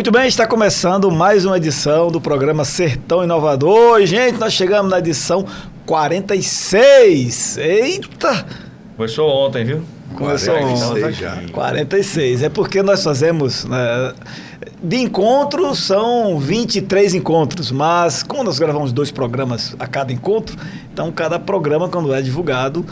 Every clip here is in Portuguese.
Muito bem, está começando mais uma edição do programa Sertão Inovador. E, gente, nós chegamos na edição 46. Eita! Começou ontem, viu? Começou 46 ontem. já. 46. É porque nós fazemos... Né, de encontros são 23 encontros, mas como nós gravamos 2 programas a cada encontro, então cada programa, quando é divulgado,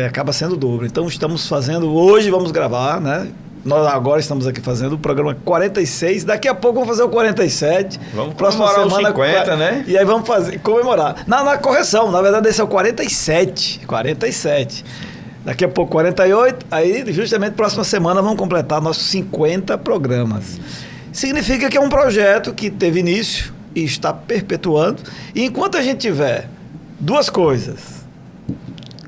acaba sendo o dobro. Então estamos fazendo, hoje vamos gravar, né? Nós agora estamos aqui fazendo o programa 46, daqui a pouco vamos fazer o 47. Vamos comemorar os 50, né? E aí vamos comemorar. Na correção, na verdade esse é o 47. Daqui a pouco 48, aí justamente próxima semana vamos completar nossos 50 programas. Significa que é um projeto que teve início e está perpetuando. E enquanto a gente tiver 2 coisas,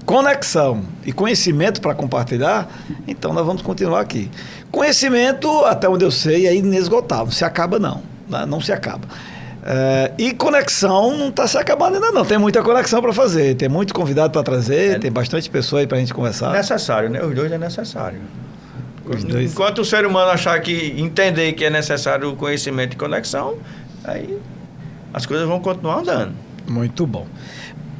conexão e conhecimento para compartilhar, então nós vamos continuar aqui. Conhecimento, até onde eu sei, é inesgotável, não se acaba não, não se acaba. E conexão não está se acabando ainda não, tem muita conexão para fazer, tem muito convidado para trazer, tem bastante pessoa aí para a gente conversar. Necessário, né? Os dois é necessário. Dois. Enquanto o ser humano achar que, entender que é necessário o conhecimento e conexão, aí as coisas vão continuar andando. Muito bom.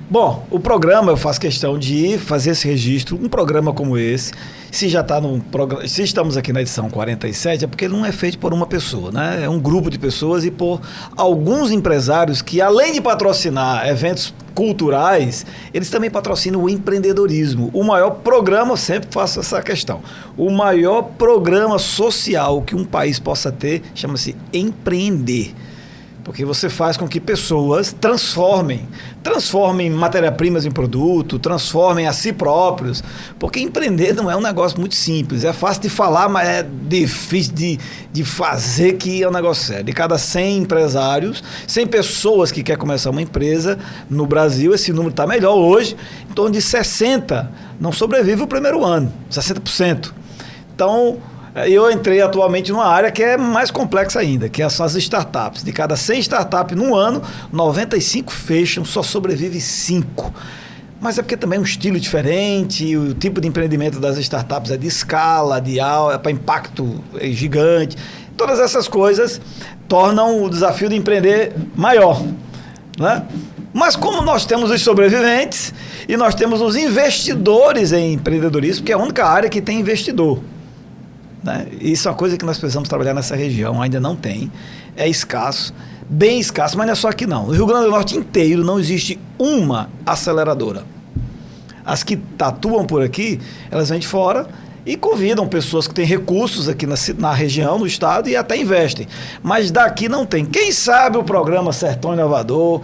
Bom, o programa, eu faço questão de fazer esse registro, um programa como esse, se estamos aqui na edição 47, é porque ele não é feito por uma pessoa, né? É um grupo de pessoas e por alguns empresários que, além de patrocinar eventos culturais, eles também patrocinam o empreendedorismo. O maior programa, eu sempre faço essa questão, o maior programa social que um país possa ter chama-se empreender. Porque você faz com que pessoas transformem matéria-primas em produto, transformem a si próprios. Porque empreender não é um negócio muito simples. É fácil de falar, mas é difícil de fazer, que é um negócio sério. De cada 100 empresários, 100 pessoas que querem começar uma empresa, no Brasil esse número está melhor hoje, em torno de 60 não sobrevive o primeiro ano, 60%. Então... eu entrei atualmente numa área que é mais complexa ainda, que são as startups. De cada 100 startups num ano, 95 fecham, só sobrevive 5. Mas é porque também é um estilo diferente, o tipo de empreendimento das startups é de escala, é para impacto gigante. Todas essas coisas tornam o desafio de empreender maior, né? Mas como nós temos os sobreviventes e nós temos os investidores em empreendedorismo, que é a única área que tem investidor. Né? Isso é uma coisa que nós precisamos trabalhar nessa região, ainda não tem, é escasso, bem escasso, mas não é só aqui não. No Rio Grande do Norte inteiro não existe uma aceleradora. As que atuam por aqui, elas vêm de fora e convidam pessoas que têm recursos aqui na região, no estado, e até investem. Mas daqui não tem. Quem sabe o programa Sertão Inovador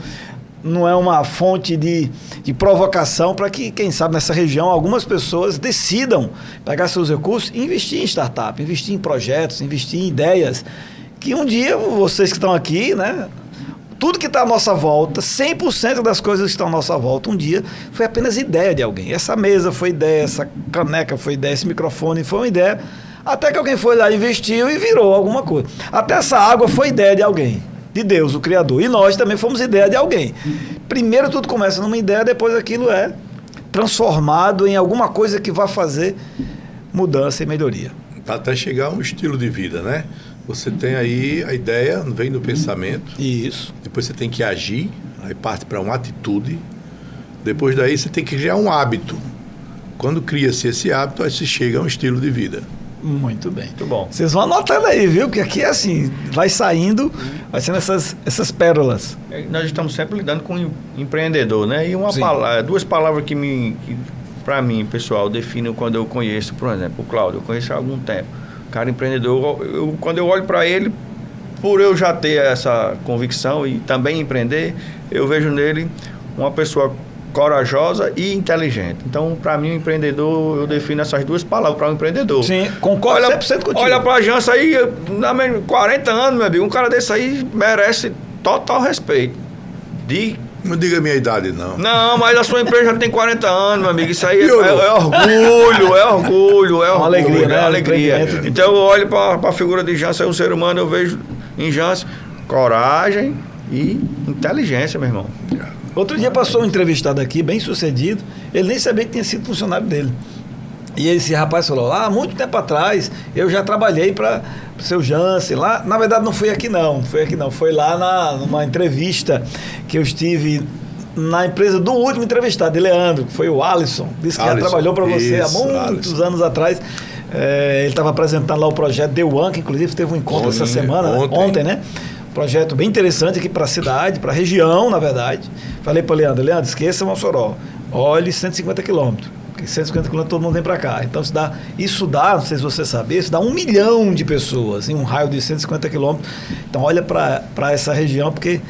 não é uma fonte de provocação para que, quem sabe, nessa região, algumas pessoas decidam pegar seus recursos e investir em startup, investir em projetos, investir em ideias, que um dia, vocês que estão aqui, né, tudo que está à nossa volta, 100% das coisas que estão à nossa volta, um dia foi apenas ideia de alguém. Essa mesa foi ideia, essa caneca foi ideia, esse microfone foi uma ideia, até que alguém foi lá, investiu e virou alguma coisa. Até essa água foi ideia de alguém. De Deus, o Criador. E nós também fomos ideia de alguém. Primeiro tudo começa numa ideia, depois aquilo é transformado em alguma coisa que vai fazer mudança e melhoria. Até chegar a um estilo de vida, né? Você tem aí a ideia, vem do pensamento. Isso. Depois você tem que agir, aí parte para uma atitude. Depois daí você tem que criar um hábito. Quando cria-se esse hábito, aí se chega a um estilo de vida. Muito bem. Muito bom. Vocês vão anotando aí, viu? Porque aqui é assim, vai saindo, vai sendo essas pérolas. Nós estamos sempre lidando com empreendedor, né? E duas palavras que para mim, pessoal, definem quando eu conheço, por exemplo, o Cláudio, eu conheço há algum tempo. Cara empreendedor, quando eu olho para ele, por eu já ter essa convicção e também empreender, eu vejo nele uma pessoa corajosa e inteligente. Então, para mim, o empreendedor, eu defino essas 2 palavras para um empreendedor. Sim, concordo 100% contigo. Olha para a Jança aí, 40 anos, meu amigo, um cara desse aí merece total respeito. Não diga a minha idade, não. Não, mas a sua empresa já tem 40 anos, meu amigo. Isso aí é orgulho. Uma alegria, né? É uma alegria. Então, eu olho para a figura de Jança, um ser humano, eu vejo em Jança coragem e inteligência, meu irmão. Outro dia passou um entrevistado aqui, bem sucedido, ele nem sabia que tinha sido funcionário dele. E esse rapaz falou, muito tempo atrás, eu já trabalhei para seu Jansen, lá, na verdade não foi aqui não, foi lá numa entrevista que eu estive na empresa do último entrevistado, de Leandro, que foi o Alisson, disse que já trabalhou para você há muitos anos atrás. Ele estava apresentando lá o projeto The One, que inclusive teve um encontro essa semana, ontem, né? Projeto bem interessante aqui para a cidade, para a região, na verdade. Falei para o Leandro, esqueça Mossoró, olhe 150 quilômetros. Porque 150 quilômetros todo mundo vem para cá. Então isso dá, não sei se você sabe, isso dá 1 milhão de pessoas em um raio de 150 quilômetros. Então olha para essa região, porque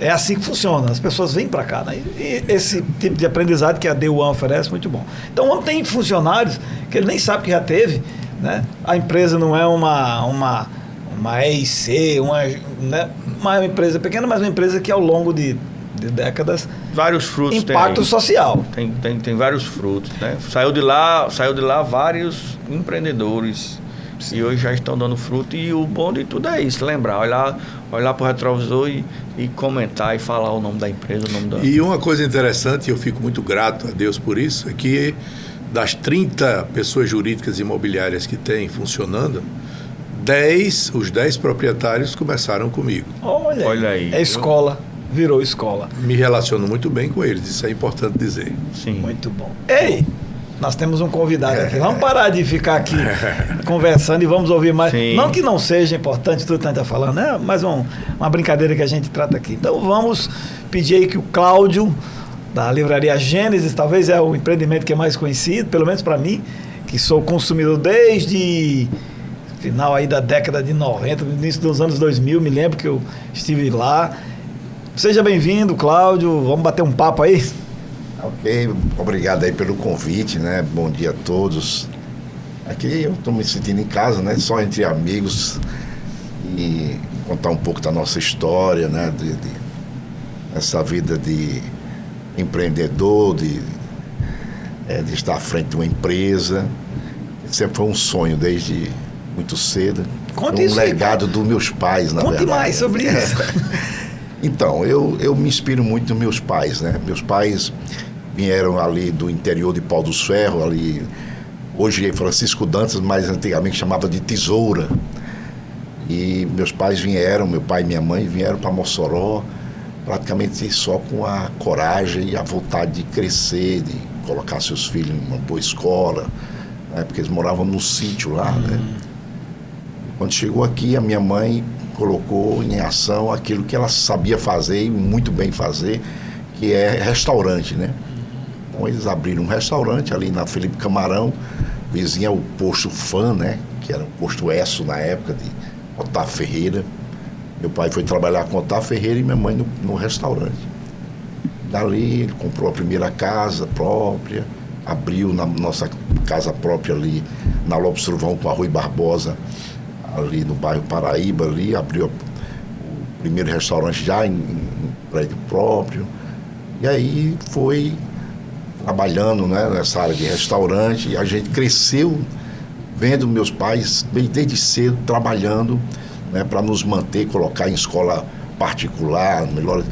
é assim que funciona. As pessoas vêm para cá, né? E esse tipo de aprendizado que a The One oferece, muito bom. Então tem funcionários que ele nem sabe que já teve, né? A empresa não é uma EIC, né? Uma empresa pequena, mas uma empresa que ao longo de décadas, vários frutos, impacto social. Tem vários frutos, né? Saiu de lá vários empreendedores. Sim. E hoje já estão dando fruto. E o bom de tudo é isso, lembrar, olhar para o retrovisor e comentar e falar o nome da empresa, o nome da... E uma coisa interessante, e eu fico muito grato a Deus por isso, é que das 30 pessoas jurídicas imobiliárias que tem funcionando, os 10 proprietários começaram comigo. Olha aí. É escola, virou escola. Me relaciono muito bem com eles, isso é importante dizer. Sim. Muito bom. Ei, nós temos um convidado aqui. Vamos parar de ficar aqui conversando e vamos ouvir mais. Sim. Não que não seja importante tudo que a gente está falando, né? Mas uma brincadeira que a gente trata aqui. Então vamos pedir aí que o Cláudio, da Livraria Gênesis, talvez é o empreendimento que é mais conhecido, pelo menos para mim, que sou consumidor desde final aí da década de 90, no início dos anos 2000, me lembro que eu estive lá. Seja bem-vindo, Cláudio. Vamos bater um papo aí? Ok, obrigado aí pelo convite, né? Bom dia a todos. Aqui eu estou me sentindo em casa, né? Só entre amigos e contar um pouco da nossa história, né? Essa vida de empreendedor, de estar à frente de uma empresa. Sempre foi um sonho desde muito cedo. Conte isso aí, legado dos meus pais, na verdade. Conte mais sobre isso. Então, eu me inspiro muito nos meus pais, né? Meus pais vieram ali do interior de Pau dos Ferros, ali, hoje é Francisco Dantas, mas antigamente chamava de Tesoura. E meus pais meu pai e minha mãe vieram para Mossoró, praticamente só com a coragem e a vontade de crescer, de colocar seus filhos em uma boa escola, né? Porque eles moravam no sítio lá, né? Quando chegou aqui, a minha mãe colocou em ação aquilo que ela sabia fazer e muito bem fazer, que é restaurante, né? Então eles abriram um restaurante ali na Felipe Camarão, vizinho ao posto Fã, né? Que era o posto Esso na época de Otávio Ferreira. Meu pai foi trabalhar com Otávio Ferreira e minha mãe no restaurante. Dali ele comprou a primeira casa própria, abriu na nossa casa própria ali na Lopes Truvão com a Rui Barbosa, ali no bairro Paraíba, ali, abriu o primeiro restaurante já em prédio próprio. E aí foi trabalhando, né, nessa área de restaurante, e a gente cresceu vendo meus pais desde cedo trabalhando, né, para nos manter, colocar em escola particular, melhor,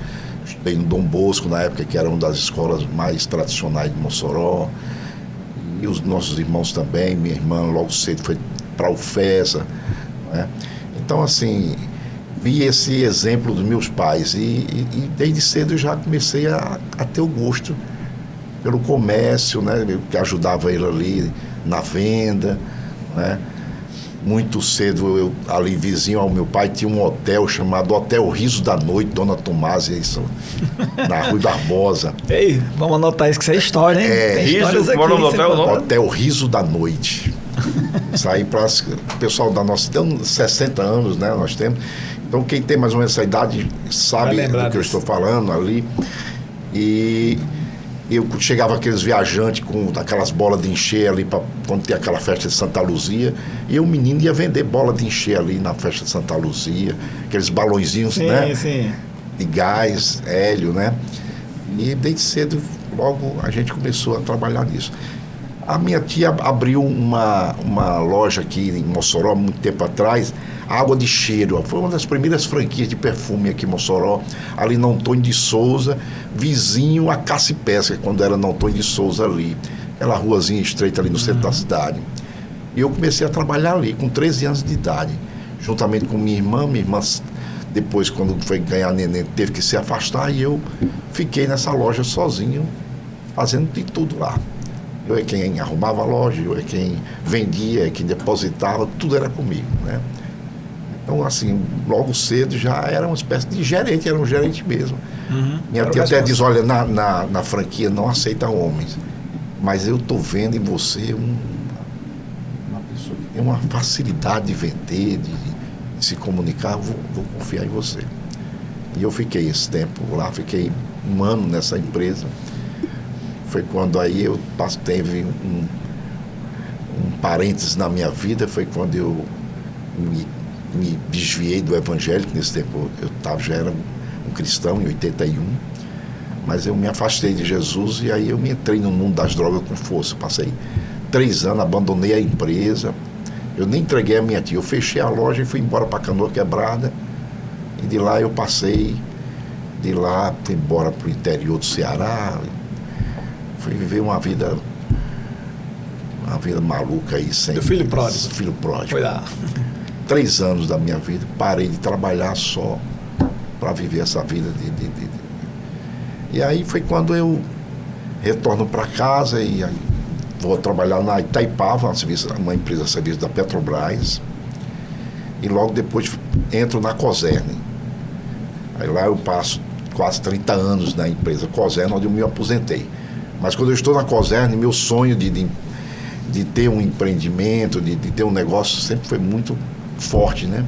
estudei no Dom Bosco na época, que era uma das escolas mais tradicionais de Mossoró, e os nossos irmãos também. Minha irmã logo cedo foi para a UFESA, né? Então, assim, vi esse exemplo dos meus pais e desde cedo eu já comecei a ter o gosto pelo comércio, né? Eu que ajudava ele ali na venda, né? Muito cedo, eu ali vizinho ao meu pai tinha um hotel chamado Hotel Riso da Noite, Dona Tomásia, isso, na Rui Barbosa. Ei, vamos anotar isso, que isso é história, hein? É, Riso, mora no hotel, não? Hotel Riso da Noite. Saí para o pessoal da nossa, tem 60 anos, né, nós temos. Então quem tem mais ou menos essa idade sabe do que eu estou falando ali. E eu chegava aqueles viajantes com aquelas bolas de encher ali, quando tem aquela festa de Santa Luzia, e o menino ia vender bola de encher ali na festa de Santa Luzia, aqueles balõezinhos, sim, né? Sim. De gás, hélio, né? E desde cedo, logo, a gente começou a trabalhar nisso. A minha tia abriu uma loja aqui em Mossoró, muito tempo atrás, Água de Cheiro. Foi uma das primeiras franquias de perfume aqui em Mossoró, ali na Antônio de Souza, vizinho a Caça e Pesca, quando era na Antônio de Souza ali. Aquela ruazinha estreita ali no centro da cidade. E eu comecei a trabalhar ali, com 13 anos de idade, juntamente com minha irmã. Minha irmã, depois, quando foi ganhar neném, teve que se afastar e eu fiquei nessa loja sozinho, fazendo de tudo lá. Eu é quem arrumava a loja, eu é quem vendia, é quem depositava, tudo era comigo, né? Então, assim, logo cedo já era uma espécie de gerente, era um gerente mesmo. Minha tia até diz, olha, na franquia não aceita homens, mas eu estou vendo em você uma pessoa que tem uma facilidade de vender, de se comunicar, vou confiar em você. E eu fiquei esse tempo lá, fiquei um ano nessa empresa. Foi quando aí eu teve um parênteses na minha vida, foi quando eu me desviei do evangelho, que nesse tempo já era um cristão, em 81, mas eu me afastei de Jesus e aí eu me entrei no mundo das drogas com força. Passei 3 anos, abandonei a empresa, eu nem entreguei a minha tia, eu fechei a loja e fui embora para Canoa Quebrada, e de lá eu passei, de lá fui embora para o interior do Ceará, fui viver uma vida maluca aí, sem... Do filho pródigo. Filho pródigo. Foi lá. 3 anos da minha vida, parei de trabalhar só para viver essa vida E aí foi quando eu retorno para casa e aí vou trabalhar na Itaipava, uma empresa de serviço da Petrobras, e logo depois entro na Coserne. Aí lá eu passo quase 30 anos na empresa Coserne, onde eu me aposentei. Mas quando eu estou na Coserne, meu sonho de ter um empreendimento, de ter um negócio, sempre foi muito forte, né?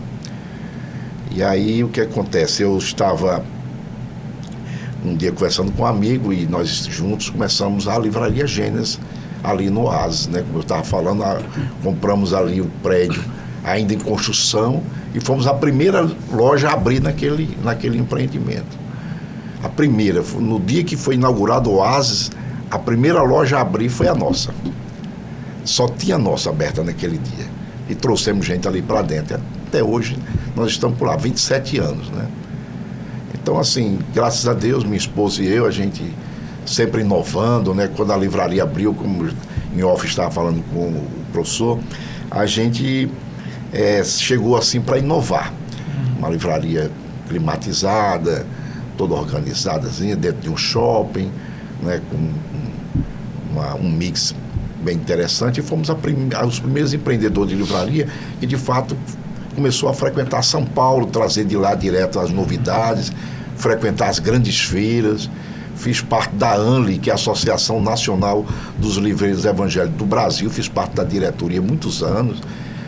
E aí o que acontece? Eu estava um dia conversando com um amigo e nós juntos começamos a Livraria Gênesis ali no Oasis, né? Como eu estava falando, compramos ali o prédio ainda em construção e fomos a primeira loja a abrir naquele empreendimento. A primeira, no dia que foi inaugurado o Oasis, a primeira loja a abrir foi a nossa. Só tinha a nossa aberta naquele dia. E trouxemos gente ali para dentro. Até hoje, nós estamos por lá, 27 anos, né? Então, assim, graças a Deus, minha esposa e eu, a gente sempre inovando, né? Quando a livraria abriu, como em off estava falando com o professor, a gente chegou assim para inovar. Uma livraria climatizada, toda organizadazinha, dentro de um shopping, né? Com um mix bem interessante, e fomos os primeiros empreendedores de livraria que de fato começou a frequentar São Paulo, trazer de lá direto as novidades, frequentar as grandes feiras. Fiz parte da ANLI, que é a Associação Nacional dos Livreiros Evangélicos do Brasil, fiz parte da diretoria há muitos anos,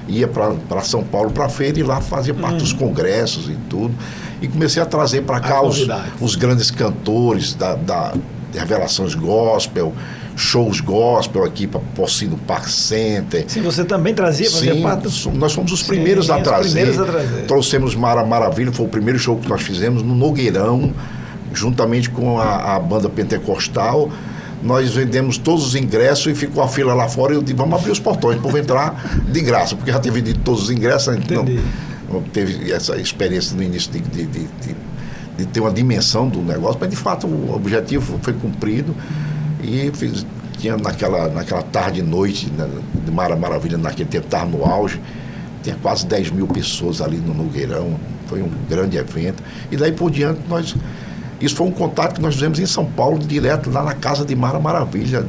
ia para São Paulo para a feira e lá fazia parte dos congressos e tudo, e comecei a trazer para cá os grandes cantores da Revelações Gospel, shows gospel aqui para Porcino Park Center. Sim, você também trazia, fazia parte? Nós fomos os primeiros a trazer. Trouxemos Mara Maravilha, foi o primeiro show que nós fizemos no Nogueirão, juntamente com a banda pentecostal. Nós vendemos todos os ingressos e ficou a fila lá fora e eu disse, vamos abrir os portões, para entrar de graça, porque já teve vendido todos os ingressos, então não teve essa experiência no início de ter uma dimensão do negócio, mas de fato o objetivo foi cumprido. E tinha naquela tarde e noite, né, de Mara Maravilha, naquele tempo estava no auge, tinha quase 10 mil pessoas ali no Nogueirão, foi um grande evento. E daí por diante, isso foi um contato que nós fizemos em São Paulo, direto lá na casa de Mara Maravilha,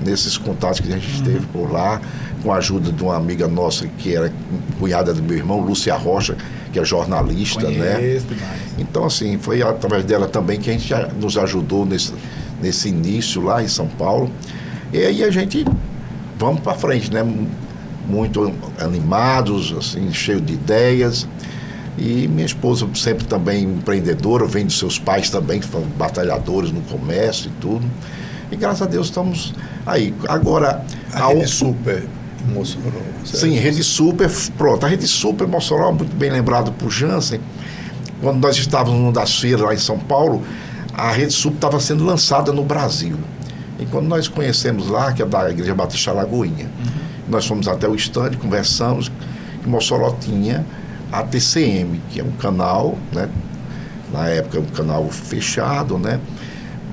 nesses contatos que a gente esteve por lá, com a ajuda de uma amiga nossa, que era cunhada do meu irmão, Lúcia Rocha, que é jornalista, né? Demais. Então, assim, foi através dela também que a gente nos ajudou nesse início lá em São Paulo. E aí a gente vamos para frente, né? Muito animados, assim, cheio de ideias. E minha esposa sempre também empreendedora, vem dos seus pais também, que foram batalhadores no comércio e tudo. E graças a Deus estamos aí. Agora... A Rede Super Mossoró. Sim, Rede Super, pronto. A Rede Super Mossoró, muito bem lembrado por Jansen, quando nós estávamos numa das feiras lá em São Paulo, a Rede Super estava sendo lançada no Brasil. E quando nós conhecemos lá, que é da Igreja Batista Lagoinha, nós fomos até o estande, conversamos, que Mossoró tinha a TCM, que é um canal, né? Na época um canal fechado, né?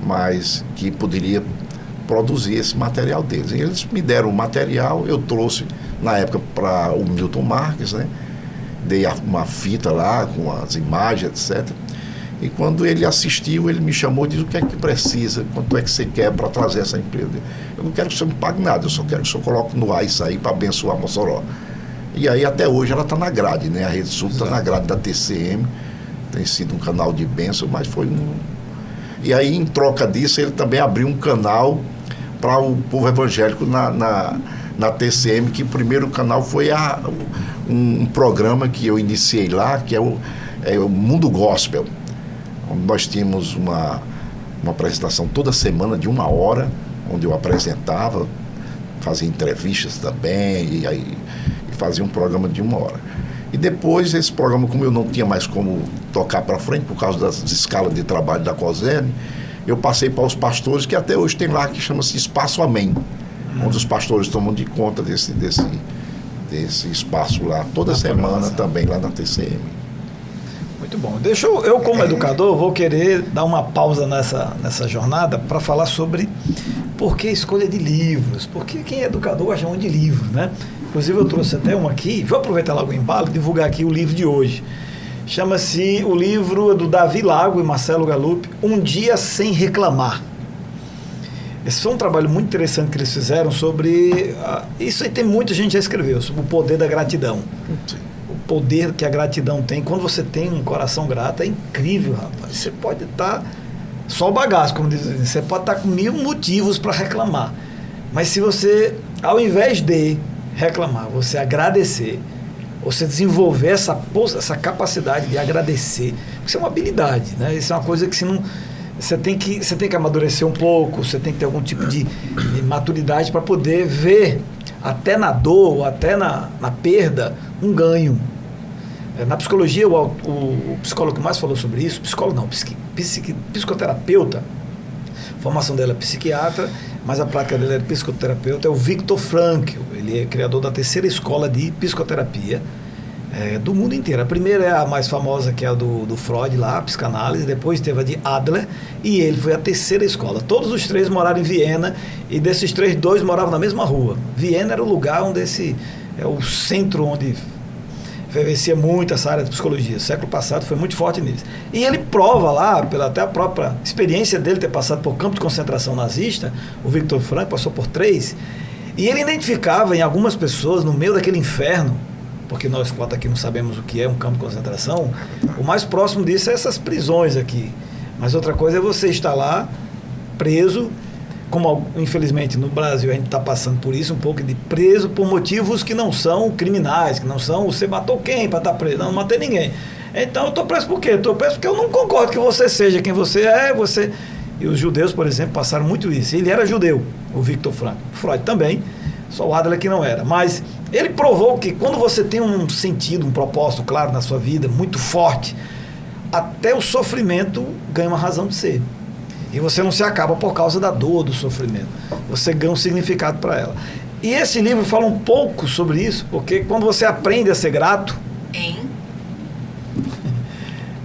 Mas que poderia produzir esse material deles. E eles me deram o material, eu trouxe na época para o Milton Marques, né? dei uma fita lá com as imagens, etc. E quando ele assistiu, ele me chamou e disse: o que é que precisa, quanto é que você quer para trazer essa empresa? Eu não quero que você me pague nada, eu só quero que você coloque no ar isso aí para abençoar Mossoró. E aí até hoje ela está na grade, né? A Rede Sul está na grade da TCM, tem sido um canal de bênção, mas foi um... E aí, em troca disso, ele também abriu um canal para o povo evangélico na TCM, que o primeiro canal foi um programa que eu iniciei lá, que é o Mundo Gospel. Nós tínhamos uma apresentação toda semana de 1 hora, onde eu apresentava, fazia entrevistas também, e fazia um programa de 1 hora. E depois, esse programa, como eu não tinha mais como tocar para frente, por causa das escalas de trabalho da COSERN, eu passei para os pastores, que até hoje tem lá, que chama-se Espaço Amém, onde os pastores tomam de conta desse espaço lá, toda semana também, lá na TCM. Muito bom. Deixa eu como educador, vou querer dar uma pausa nessa jornada para falar sobre por que escolha de livros. Porque quem é educador gosta muito de livros, né? Inclusive eu trouxe até um aqui, vou aproveitar logo o embalo e divulgar aqui o livro de hoje. Chama-se o livro do Davi Lago e Marcelo Gallup, Um Dia Sem Reclamar. Esse foi um trabalho muito interessante que eles fizeram sobre... isso aí tem muita gente já escreveu, sobre o poder da gratidão. Sim. O poder que a gratidão tem. Quando você tem um coração grato, é incrível, rapaz. Você pode estar só o bagaço, como dizem. Você pode estar com 1000 motivos para reclamar. Mas se você, ao invés de reclamar, você agradecer, você desenvolver essa capacidade de agradecer, isso é uma habilidade, né? Isso é uma coisa que você tem que amadurecer um pouco, você tem que ter algum tipo de maturidade para poder ver, até na dor, ou até na perda, um ganho. Na psicologia, o psicólogo que mais falou sobre isso, psicoterapeuta, a formação dela é psiquiatra, mas a prática dele é psicoterapeuta, é o Viktor Frankl. Ele é criador da 3ª escola de psicoterapia do mundo inteiro. A primeira é a mais famosa, que é a do Freud lá, a psicanálise, depois teve a de Adler, e ele foi a 3ª escola. Todos os 3 moraram em Viena, e desses 3, 2 moravam na mesma rua. Viena era o lugar onde é o centro onde vivencia muito essa área de psicologia. O século passado foi muito forte nisso. E ele prova lá, pela até a própria experiência dele ter passado por campo de concentração nazista, o Viktor Frankl passou por 3, e ele identificava em algumas pessoas, no meio daquele inferno, porque nós 4 aqui não sabemos o que é um campo de concentração, o mais próximo disso é essas prisões aqui. Mas outra coisa é você estar lá, preso, como infelizmente no Brasil a gente está passando por isso, um pouco de preso por motivos que não são criminais, que não são, você matou quem para estar preso? Não matei ninguém. Então eu estou preso por quê? Estou preso porque eu não concordo que você seja quem você é, você... E os judeus, por exemplo, passaram muito isso. Ele era judeu, o Viktor Frankl. Freud também, só o Adler que não era. Mas ele provou que quando você tem um sentido, um propósito claro na sua vida, muito forte, até o sofrimento ganha uma razão de ser. E você não se acaba por causa da dor, do sofrimento. Você ganha um significado para ela. E esse livro fala um pouco sobre isso, porque quando você aprende a ser grato...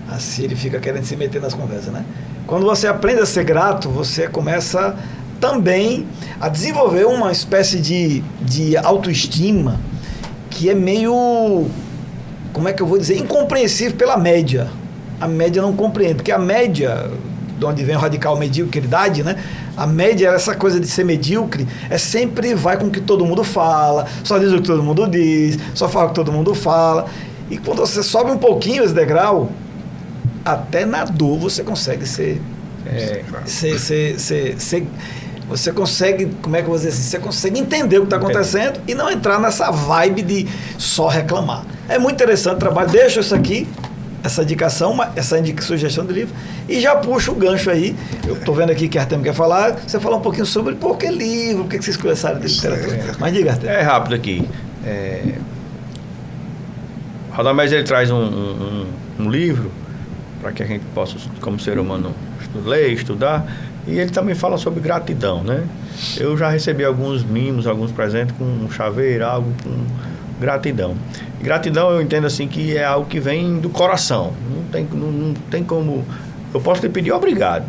Assim ele fica querendo se meter nas conversas, né? Quando você aprende a ser grato, você começa também a desenvolver uma espécie de autoestima que é meio, como é que eu vou dizer, incompreensível pela média. A média não compreende, porque a média... de onde vem o radical mediocridade, né? A média, essa coisa de ser medíocre, sempre vai com o que todo mundo fala, só diz o que todo mundo diz, só fala o que todo mundo fala. E quando você sobe um pouquinho esse degrau, até na dor você consegue você consegue, como é que eu vou dizer assim, você consegue entender o que está acontecendo e não entrar nessa vibe de só reclamar. É muito interessante o trabalho. Deixa isso aqui, essa indicação, essa sugestão de livro, e já puxa o gancho aí. Eu estou vendo aqui que Artemio quer falar, você falar um pouquinho sobre por que livro, por que você escolheu essa área de literatura. Mas diga, Artemio. É rápido aqui. Radamés, ele traz um livro para que a gente possa, como ser humano, ler, estudar, e ele também fala sobre gratidão, né? Eu já recebi alguns mimos, alguns presentes com um chaveiro, algo com gratidão. Gratidão eu entendo assim que é algo que vem do coração. Não tem como... Eu posso te pedir obrigado.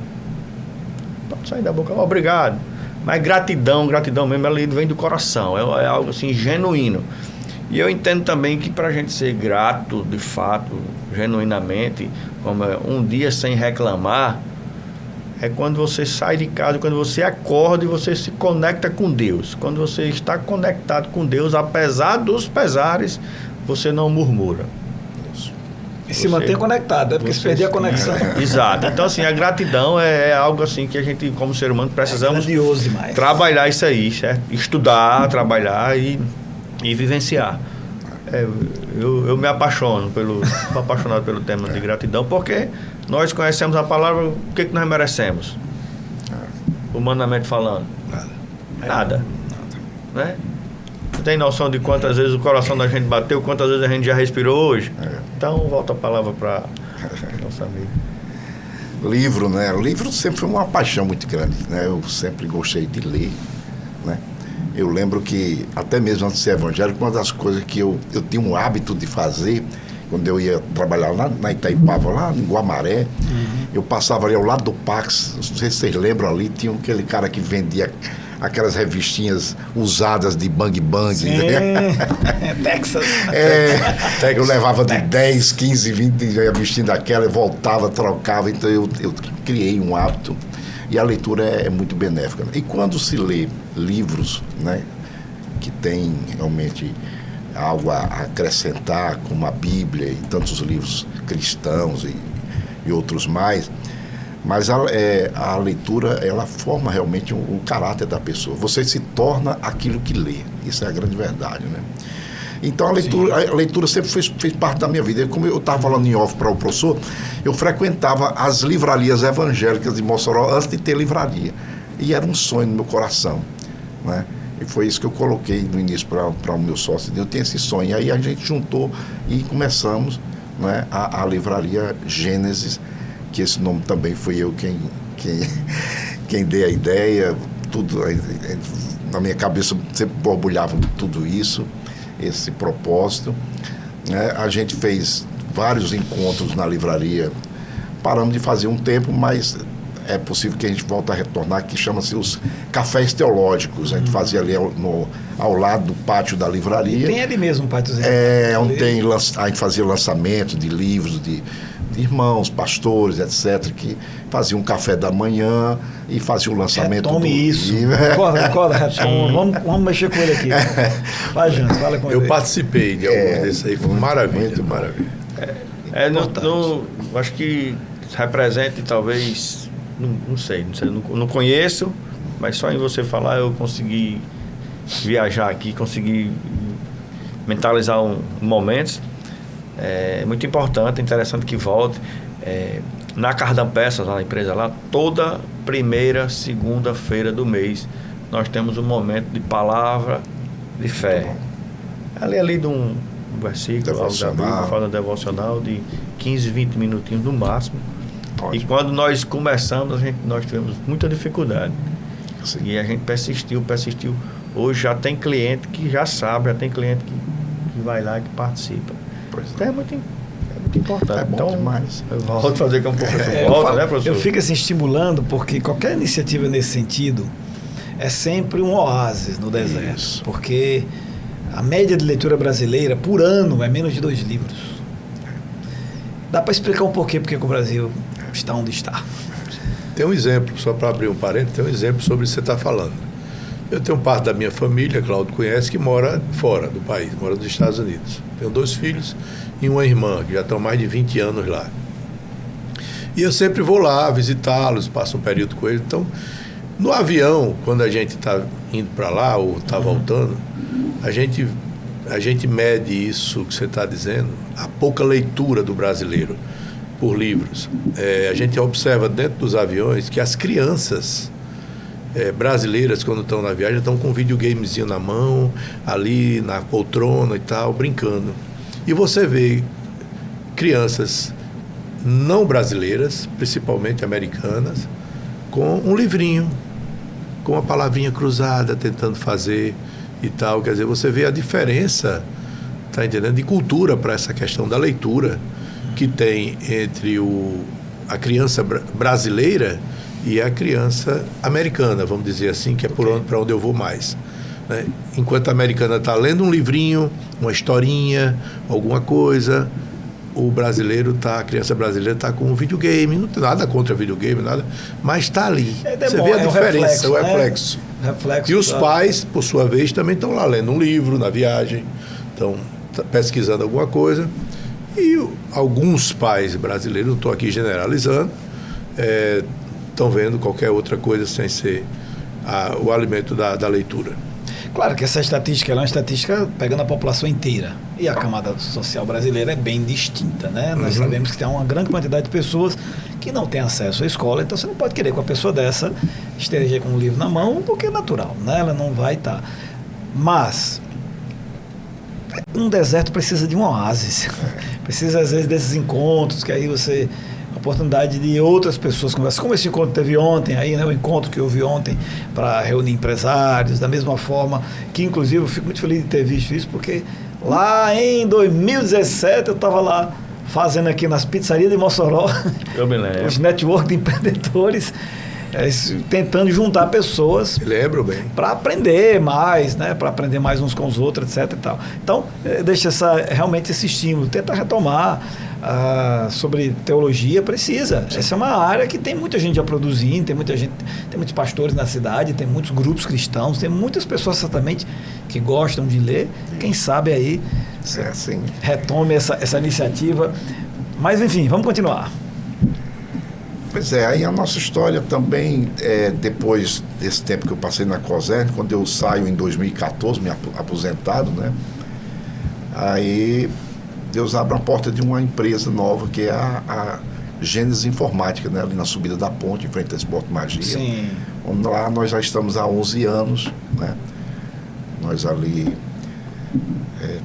Pode sair da boca, obrigado. Mas gratidão mesmo, ela vem do coração. É algo assim genuíno. E eu entendo também que para a gente ser grato, de fato, genuinamente, como é um dia sem reclamar, é quando você sai de casa, quando você acorda e você se conecta com Deus. Quando você está conectado com Deus, apesar dos pesares, você não murmura. E se mantém conectado, né? Porque se perder a conexão. Exato. Então, assim, a gratidão é algo assim que a gente, como ser humano, precisamos trabalhar isso aí, certo? Estudar, trabalhar e vivenciar. Eu me apaixono sou apaixonado pelo tema de gratidão, porque nós conhecemos a palavra, o que nós merecemos? Humanamente falando. Nada. Né? Tem noção de quantas vezes o coração da gente bateu, quantas vezes a gente já respirou hoje? Então, volta a palavra para nosso amigo. Livro, né? O livro sempre foi uma paixão muito grande, né? Eu sempre gostei de ler, né? Eu lembro que, até mesmo antes de ser evangélico, uma das coisas que eu tinha um hábito de fazer, quando eu ia trabalhar lá na Itaipava, lá em Guamaré, eu passava ali ao lado do Pax, não sei se vocês lembram ali, tinha aquele cara que vendia aquelas revistinhas usadas de Bang Bang. Sim, né? Texas. Eu levava de 10, 15, 20 revistinhas daquela, eu voltava, trocava, então eu criei um hábito. E a leitura é muito benéfica. E quando se lê livros, né, que tem realmente algo a acrescentar, como a Bíblia e tantos livros cristãos e outros mais, mas a leitura, ela forma realmente o caráter da pessoa. Você se torna aquilo que lê. Isso é a grande verdade, né? Então a leitura sempre fez parte da minha vida. Como eu estava falando em off para o professor, eu frequentava as livrarias evangélicas de Mossoró antes de ter livraria. E era um sonho no meu coração, né? E foi isso que eu coloquei no início para o meu sócio. Eu tenho esse sonho. E aí a gente juntou e começamos, né, a livraria Gênesis, que esse nome também fui eu quem dei a ideia. Tudo na minha cabeça sempre borbulhava tudo isso, esse propósito, né? A gente fez vários encontros na livraria, paramos de fazer um tempo, mas é possível que a gente volte a retornar, que chama-se os cafés teológicos. A gente fazia ali ao lado do pátio da livraria. E tem ali mesmo um pátiozinho. Onde a gente fazia lançamento de livros de irmãos, pastores, etc., que faziam um café da manhã e faziam o lançamento. Retome isso. Vamos mexer com ele aqui. Vai, Jans, fala com ele. Eu participei de alguns desses aí, foi maravilha. Muito maravilha. Acho que represente, talvez, não sei, não conheço, mas só em você falar eu consegui viajar aqui, consegui mentalizar momentos. É muito importante, interessante que volte. Na Cardan Peças, lá na empresa lá, toda primeira segunda-feira do mês nós temos um momento de palavra de fé. Ali de um versículo, algo da Bíblia, fala devocional de 15, 20 minutinhos no máximo. E quando nós começamos, nós tivemos muita dificuldade. Sim. E a gente persistiu. Hoje já tem cliente que já sabe, já tem cliente que vai lá e que participa. Então é muito importante. É bom então, demais. Eu volto a fazer como professor. Né, professor? Eu fico assim estimulando, porque qualquer iniciativa nesse sentido é sempre um oásis no deserto. Isso. Porque a média de leitura brasileira por ano é menos de 2 livros. Dá para explicar um pouquinho porque o Brasil está onde está. Tem um exemplo, só para abrir um parênteses, tem um exemplo sobre o que você está falando. Eu tenho parte da minha família, Cláudio conhece, que mora fora do país, mora nos Estados Unidos. Tenho 2 filhos e uma irmã, que já estão mais de 20 anos lá. E eu sempre vou lá visitá-los, passo um período com eles. Então, no avião, quando a gente está indo para lá ou está voltando, a gente mede isso que você está dizendo, a pouca leitura do brasileiro por livros. A gente observa dentro dos aviões que as crianças brasileiras, quando estão na viagem, estão com um videogamezinho na mão, ali na poltrona e tal, brincando. E você vê crianças não brasileiras, principalmente americanas, com um livrinho, com uma palavrinha cruzada, tentando fazer e tal. Quer dizer, você vê a diferença, tá entendendo, de cultura para essa questão da leitura que tem entre a criança brasileira e a criança americana, vamos dizer assim, que é para onde eu vou mais. né? Enquanto a americana está lendo um livrinho, uma historinha, alguma coisa, a criança brasileira está com um videogame, não tem nada contra videogame, nada, mas está ali. Você vê a diferença, o reflexo. Reflexo E os pais, por sua vez, também estão lá lendo um livro na viagem, estão pesquisando alguma coisa. E alguns pais brasileiros, não estou aqui generalizando, estão vendo qualquer outra coisa sem ser o alimento da leitura. Claro que essa estatística é uma estatística pegando a população inteira. E a camada social brasileira é bem distinta, né? Nós sabemos que tem uma grande quantidade de pessoas que não têm acesso à escola, então você não pode querer que uma pessoa dessa esteja com um livro na mão, porque é natural, né? Ela não vai estar. Mas um deserto precisa de um oásis. Precisa, às vezes, desses encontros, que aí você... a oportunidade de outras pessoas conversar, como esse encontro teve ontem aí, né, o encontro que houve ontem para reunir empresários, da mesma forma que, inclusive, eu fico muito feliz de ter visto isso, porque lá em 2017 eu estava lá fazendo aqui nas pizzarias de Mossoró os network de empreendedores, tentando juntar pessoas para aprender mais, né, para aprender mais uns com os outros, etc. E tal. Então, deixa realmente esse estímulo, tenta retomar sobre teologia, precisa. Sim. Essa é uma área que tem muita gente já produzindo, tem muitos pastores na cidade, tem muitos grupos cristãos, tem muitas pessoas certamente que gostam de ler. Quem sabe aí retome essa iniciativa. Mas, enfim, vamos continuar. Pois é, aí a nossa história também, depois desse tempo que eu passei na COSERN, quando eu saio em 2014, me aposentado, né? Aí Deus abre a porta de uma empresa nova, que é a Gênesis Informática, né? Ali na subida da ponte, em frente ao Esporte Magia. Sim. Onde lá nós já estamos há 11 anos, né? Nós ali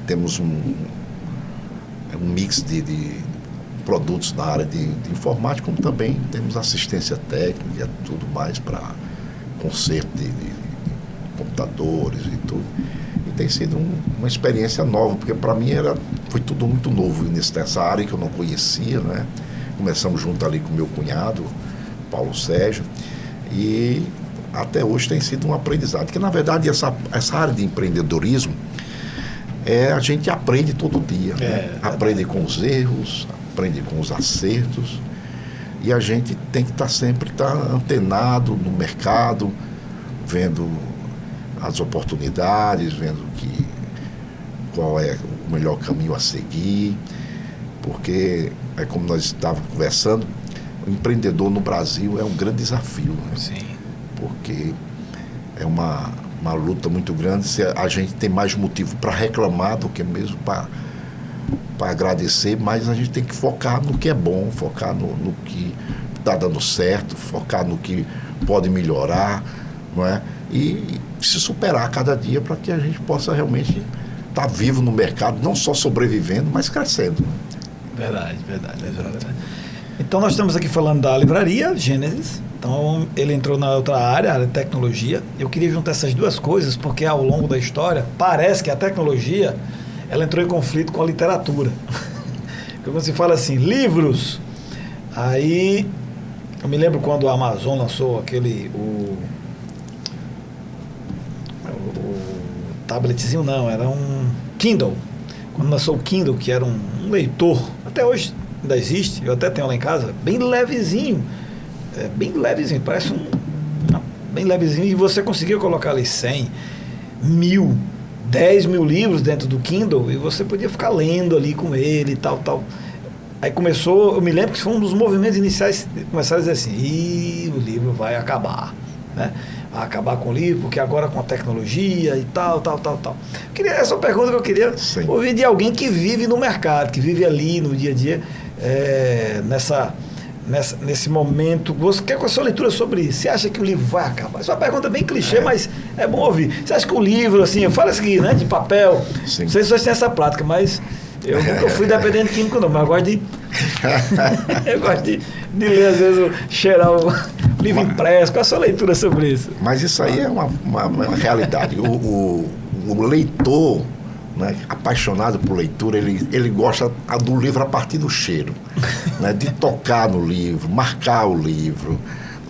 temos um mix de produtos na área de informática, como também temos assistência técnica, tudo mais para conserto de computadores e tudo. E tem sido uma experiência nova, porque para mim foi tudo muito novo nessa área que eu não conhecia, né? Começamos junto ali com meu cunhado, Paulo Sérgio, e até hoje tem sido um aprendizado, porque na verdade essa área de empreendedorismo a gente aprende todo dia, né? Aprende com os erros, aprende com os acertos, e a gente tem que estar sempre antenado no mercado, vendo as oportunidades, vendo qual é o melhor caminho a seguir, porque como nós estávamos conversando, o empreendedor no Brasil é um grande desafio, né? Sim. Porque é uma luta muito grande. A gente tem mais motivo para reclamar do que mesmo para agradecer, mas a gente tem que focar no que é bom, focar no que está dando certo, focar no que pode melhorar, não é? E se superar cada dia para que a gente possa realmente estar vivo no mercado, não só sobrevivendo, mas crescendo. Verdade. Então nós estamos aqui falando da livraria Gênesis. Então ele entrou na outra área, a área de tecnologia. Eu queria juntar essas duas coisas, porque ao longo da história parece que a tecnologia ela entrou em conflito com a literatura. Quando se fala assim, livros, aí eu me lembro quando a Amazon lançou o tabletzinho, não, era um Kindle. Quando lançou o Kindle, que era um leitor, até hoje ainda existe, eu até tenho lá em casa, bem levezinho, parece bem levezinho, e você conseguia colocar ali 100, 1000, 10 mil livros dentro do Kindle, e você podia ficar lendo ali com ele e tal. Aí começou, eu me lembro que foi um dos movimentos iniciais, começaram a dizer assim, o livro vai acabar, né? Vai acabar com o livro, porque agora com a tecnologia e tal. Essa pergunta que eu queria ouvir de alguém que vive no mercado, que vive ali no dia a dia, nesse momento. Qual é a sua leitura sobre isso? Você acha que o livro vai acabar? Essa é uma pergunta bem clichê, mas é bom ouvir. Você acha que o livro, assim, fala assim, né, de papel, Sim. Não sei se vocês têm essa prática, mas eu nunca fui dependente químico não, mas eu gosto de ler, às vezes, cheirar o livro impresso. Qual a sua leitura sobre isso? Mas isso aí é uma realidade. O leitor, né, apaixonado por leitura, ele gosta do livro a partir do cheiro, né, de tocar no livro, marcar o livro,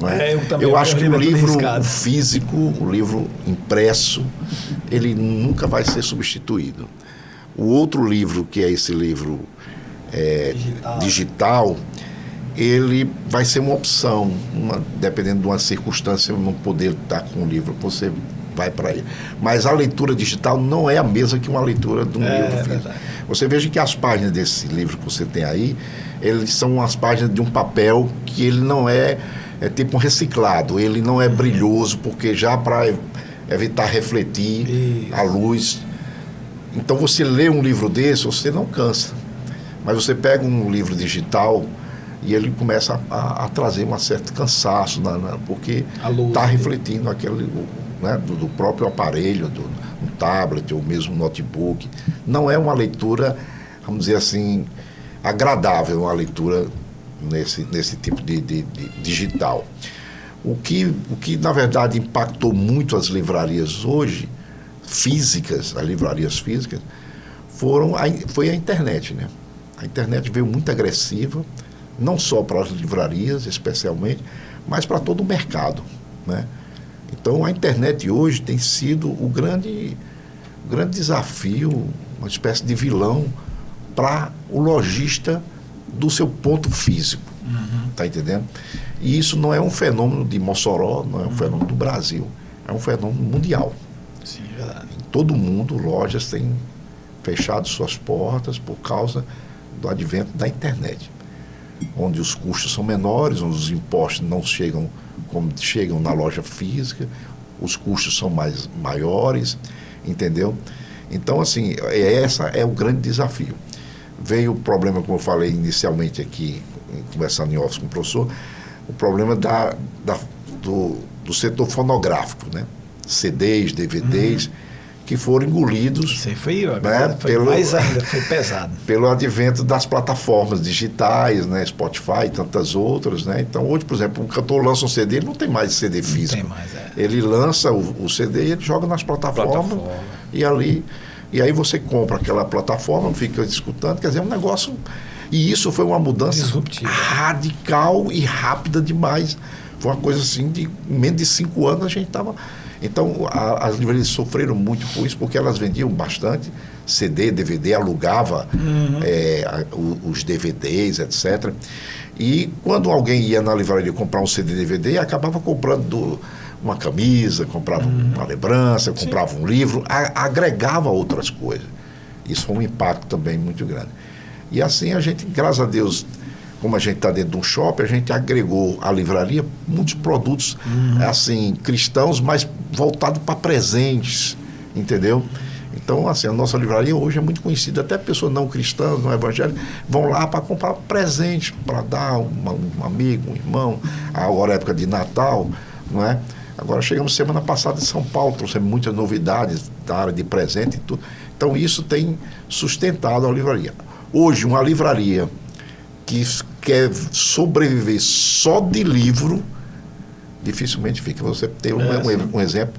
Não é? Eu também. Eu acho que o livro arriscado. físico, o livro impresso, ele nunca vai ser substituído. O outro livro, que é esse livro digital, ele vai ser uma opção, dependendo de uma circunstância, não poder estar com o livro, você vai para ele. Mas a leitura digital não é a mesma que uma leitura de um livro físico. Verdade. Você veja que as páginas desse livro que você tem aí, eles são as páginas de um papel que ele não é tipo um reciclado, ele não é brilhoso, porque já para evitar refletir Isso. a luz. Então você lê um livro desse, você não cansa. Mas você pega um livro digital e ele começa a trazer um certo cansaço, porque está refletindo aquele, né, do próprio aparelho, do tablet ou mesmo tablet. Não é uma leitura, vamos dizer assim, agradável, uma leitura nesse tipo de digital. O que na verdade impactou muito as livrarias hoje, físicas, as livrarias físicas, foi a internet, né? A internet veio muito agressiva, não só para as livrarias, especialmente, mas para todo o mercado, né? Então, a internet hoje tem sido o grande desafio, uma espécie de vilão para o lojista do seu ponto físico, tá entendendo? E isso não é um fenômeno de Mossoró, não é um fenômeno do Brasil, é um fenômeno mundial. Sim, é verdade. Em todo mundo, lojas têm fechado suas portas por causa do advento da internet, onde os custos são menores, onde os impostos não chegam como chegam na loja física, os custos são maiores, entendeu? Então, assim, essa é o grande desafio. Veio o problema, como eu falei inicialmente aqui, conversando em off com o professor, o problema do setor fonográfico, né? CDs, DVDs, que foram engolidos. Isso aí foi mais ainda, foi pesado. Pelo advento das plataformas digitais, né? Spotify e tantas outras, né? Então, hoje, por exemplo, um cantor lança um CD, ele não tem mais CD físico. Não tem mais, Ele lança o CD e ele joga nas plataformas. E aí você compra aquela plataforma, fica escutando, quer dizer, é um negócio... E isso foi uma mudança disruptiva, radical e rápida demais. Foi uma coisa assim, em menos de 5 anos a gente estava... Então, as livrarias sofreram muito com isso, porque elas vendiam bastante CD, DVD, alugava os DVDs, etc. E quando alguém ia na livraria comprar um CD, DVD, acabava comprando uma camisa, comprava uma lembrança, comprava um livro, agregava outras coisas. Isso foi um impacto também muito grande. E assim a gente, graças a Deus, como a gente está dentro de um shopping, a gente agregou à livraria muitos produtos assim, cristãos, mas voltados para presentes, entendeu? Então, assim, a nossa livraria hoje é muito conhecida, até pessoas não cristãs, não evangélicas, vão lá para comprar presentes, para dar um amigo, um irmão, agora é época de Natal, não é? Agora chegamos semana passada em São Paulo, trouxemos muitas novidades da área de presente e tudo. Então, isso tem sustentado a livraria. Hoje, uma livraria que quer sobreviver só de livro, dificilmente fica. Você tem um exemplo,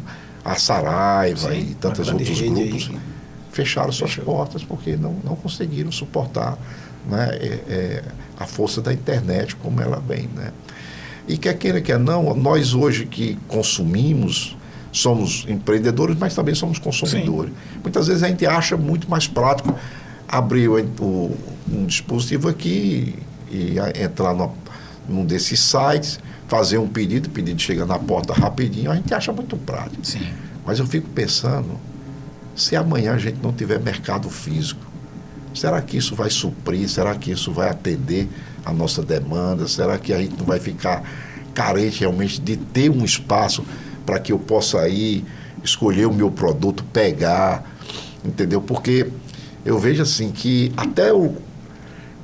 a Saraiva e tantos outros grupos fecharam suas portas porque não conseguiram suportar, né, a força da internet como ela vem, né? E quer queira, quer não, nós hoje que consumimos, somos empreendedores, mas também somos consumidores. Sim. Muitas vezes a gente acha muito mais prático abrir um dispositivo aqui e entrar num desses sites, fazer um pedido, o pedido chega na porta rapidinho, a gente acha muito prático. Sim. Mas eu fico pensando, se amanhã a gente não tiver mercado físico, será que isso vai suprir? Será que isso vai atender a nossa demanda? Será que a gente não vai ficar carente realmente de ter um espaço para que eu possa ir, escolher o meu produto, pegar, entendeu? Porque eu vejo assim que até o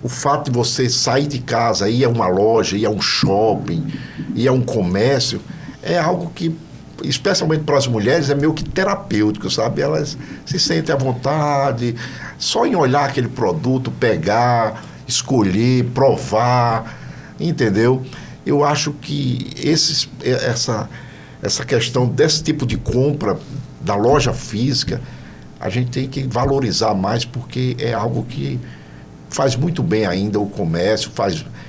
fato de você sair de casa, ir a uma loja, ir a um shopping, ir a um comércio, é algo que, especialmente para as mulheres, é meio que terapêutico, sabe? Elas se sentem à vontade, só em olhar aquele produto, pegar, escolher, provar, entendeu? Eu acho que essa questão desse tipo de compra da loja física, a gente tem que valorizar mais, porque é algo que faz muito bem ainda o comércio,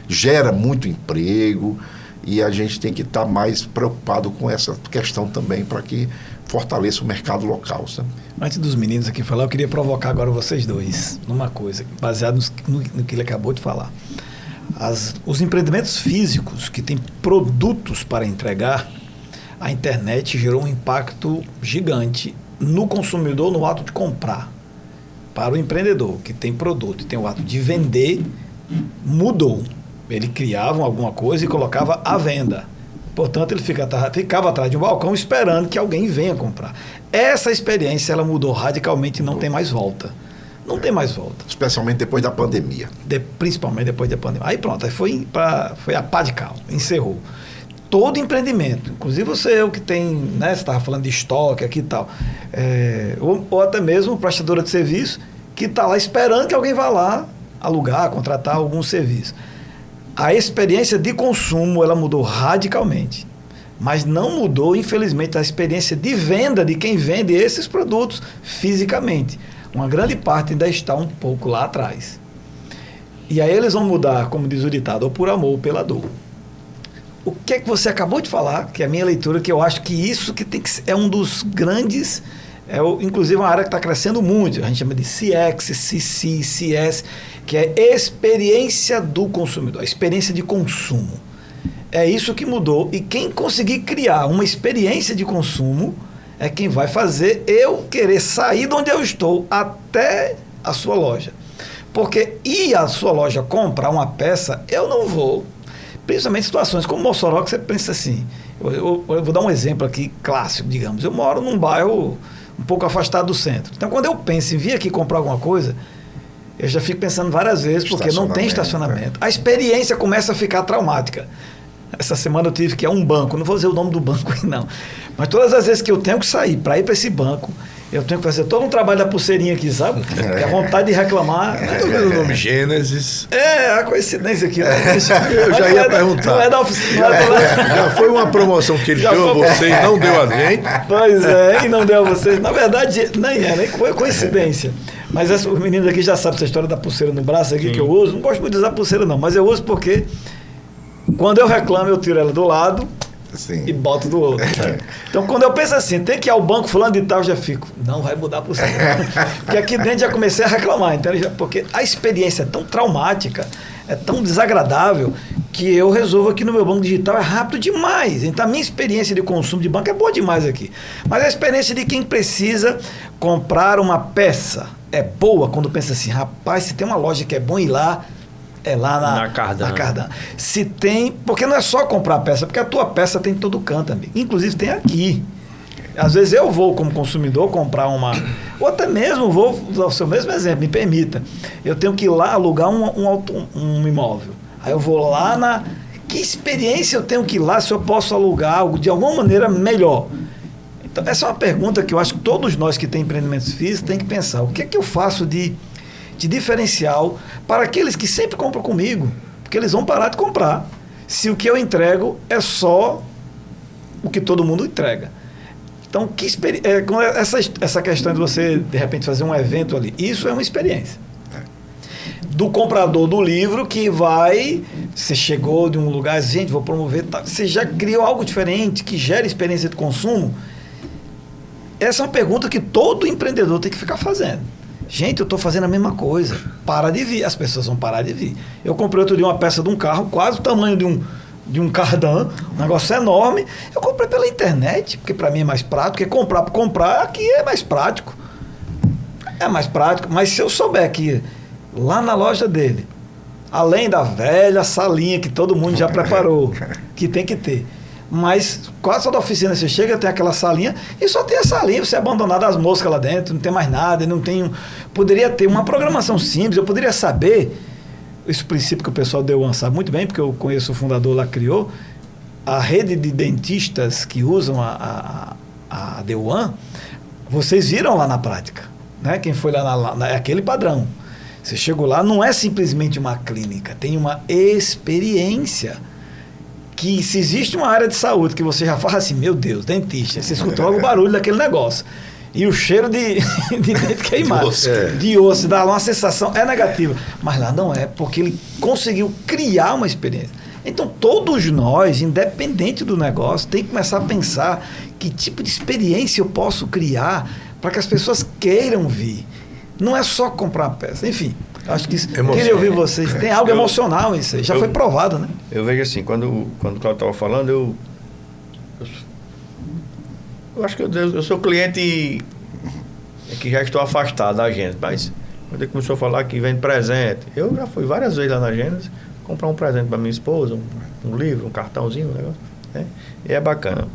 gera muito emprego, E a gente tem que estar mais preocupado com essa questão também para que fortaleça o mercado local, sabe? Antes dos meninos aqui falar, eu queria provocar agora vocês dois numa coisa, baseado no que ele acabou de falar. Os empreendimentos físicos que têm produtos para entregar, a internet gerou um impacto gigante no consumidor no ato de comprar. Para o empreendedor que tem produto e tem o ato de vender, mudou. Ele criava alguma coisa e colocava à venda. Portanto, ele ficava atrás de um balcão esperando que alguém venha comprar. Essa experiência ela mudou radicalmente e não tem mais volta. Não tem mais volta. Especialmente depois da pandemia. Principalmente depois da pandemia. Aí pronto, aí foi a pá de cal, encerrou. Todo empreendimento, inclusive você que tem, né, você estava falando de estoque aqui e tal, ou até mesmo prestadora de serviço que está lá esperando que alguém vá lá alugar, contratar algum serviço. A experiência de consumo ela mudou radicalmente, mas não mudou, infelizmente, a experiência de venda de quem vende esses produtos fisicamente. Uma grande parte ainda está um pouco lá atrás. E aí eles vão mudar, como diz o ditado, ou por amor ou pela dor. O que é que você acabou de falar, que é a minha leitura, que eu acho que isso que tem que é um dos grandes, inclusive uma área que está crescendo muito, a gente chama de CX, CC, CS, que é experiência do consumidor, a experiência de consumo. É isso que mudou, e quem conseguir criar uma experiência de consumo é quem vai fazer eu querer sair de onde eu estou até a sua loja. Porque ir à sua loja comprar uma peça, eu não vou. Principalmente situações como Mossoró, que você pensa assim, eu vou dar um exemplo aqui clássico, digamos, eu moro num bairro um pouco afastado do centro, então quando eu penso em vir aqui comprar alguma coisa, eu já fico pensando várias vezes, porque não tem estacionamento. A experiência começa a ficar traumática. Essa semana eu tive que ir a um banco, não vou dizer o nome do banco aí não, mas todas as vezes que eu tenho que sair para ir para esse banco, eu tenho que fazer todo um trabalho da pulseirinha aqui, sabe? Que a vontade de reclamar. O nome Gênesis. A coincidência aqui. Eu já ia perguntar. Não é da oficina. Já foi uma promoção que ele deu a você e não deu a gente. Pois é, e não deu a vocês. Na verdade, nem foi coincidência. Mas os meninos aqui já sabem essa história da pulseira no braço aqui. Sim. Que eu uso. Não gosto muito de usar pulseira não, mas eu uso porque quando eu reclamo, eu tiro ela do lado. Sim. E boto do outro. Então, quando eu penso assim, tem que ir ao banco fulano de tal, eu já fico, não vai mudar por cima. Porque aqui dentro já comecei a reclamar, entendeu? Porque a experiência é tão traumática, é tão desagradável, que eu resolvo aqui no meu banco digital, é rápido demais. Então, a minha experiência de consumo de banco é boa demais aqui. Mas a experiência de quem precisa comprar uma peça é boa quando pensa assim, rapaz, se tem uma loja que é bom ir lá, é lá na Cardan. Se tem, porque não é só comprar a peça, porque a tua peça tem em todo canto, amigo. Inclusive tem aqui. Às vezes eu vou, como consumidor, comprar uma... Ou até mesmo vou usar o seu mesmo exemplo, me permita. Eu tenho que ir lá alugar um imóvel. Aí eu vou lá na... Que experiência eu tenho que ir lá se eu posso alugar algo de alguma maneira melhor? Então, essa é uma pergunta que eu acho que todos nós que temos empreendimentos físicos tem que pensar. O que é que eu faço de diferencial para aqueles que sempre compram comigo, porque eles vão parar de comprar se o que eu entrego é só o que todo mundo entrega. Então, essa questão de você, de repente, fazer um evento ali, isso é uma experiência. Do comprador do livro que vai, você chegou de um lugar, gente, vou promover, você já criou algo diferente, que gera experiência de consumo. Essa é uma pergunta que todo empreendedor tem que ficar fazendo. Gente, eu estou fazendo a mesma coisa. Para de vir. As pessoas vão parar de vir. Eu comprei outro dia uma peça de um carro, quase o tamanho de um Cardan, um negócio enorme. Eu comprei pela internet, porque para mim é mais prático, porque comprar por comprar aqui é mais prático. É mais prático, mas se eu souber que lá na loja dele, além da velha salinha que todo mundo já preparou, que tem que ter, mas quase toda oficina você chega, tem aquela salinha e só tem a salinha, você abandonado as moscas lá dentro, não tem mais nada, não tem poderia ter uma programação simples, eu poderia saber, esse princípio que o pessoal deu sabe muito bem, porque eu conheço o fundador lá, criou, a rede de dentistas que usam a The One, vocês viram lá na prática, né? Quem foi lá é aquele padrão. Você chegou lá, não é simplesmente uma clínica, tem uma experiência. Que se existe uma área de saúde que você já fala assim, meu Deus, dentista, você escutou logo o barulho daquele negócio. E o cheiro de dente queimado, de osso, dá uma sensação, é negativa. Mas lá não é, porque ele conseguiu criar uma experiência. Então, todos nós, independente do negócio, tem que começar a pensar que tipo de experiência eu posso criar para que as pessoas queiram vir. Não é só comprar uma peça. Enfim, acho que isso... Queria ouvir vocês. Tem algo emocional isso aí. Já foi provado, né? Eu vejo assim, quando o Cláudio estava falando, eu acho que eu sou cliente que já estou afastado da Gênesis, mas quando ele começou a falar que vende presente, eu já fui várias vezes lá na Gênesis comprar um presente para minha esposa, um livro, um cartãozinho, um negócio, né? E é bacana.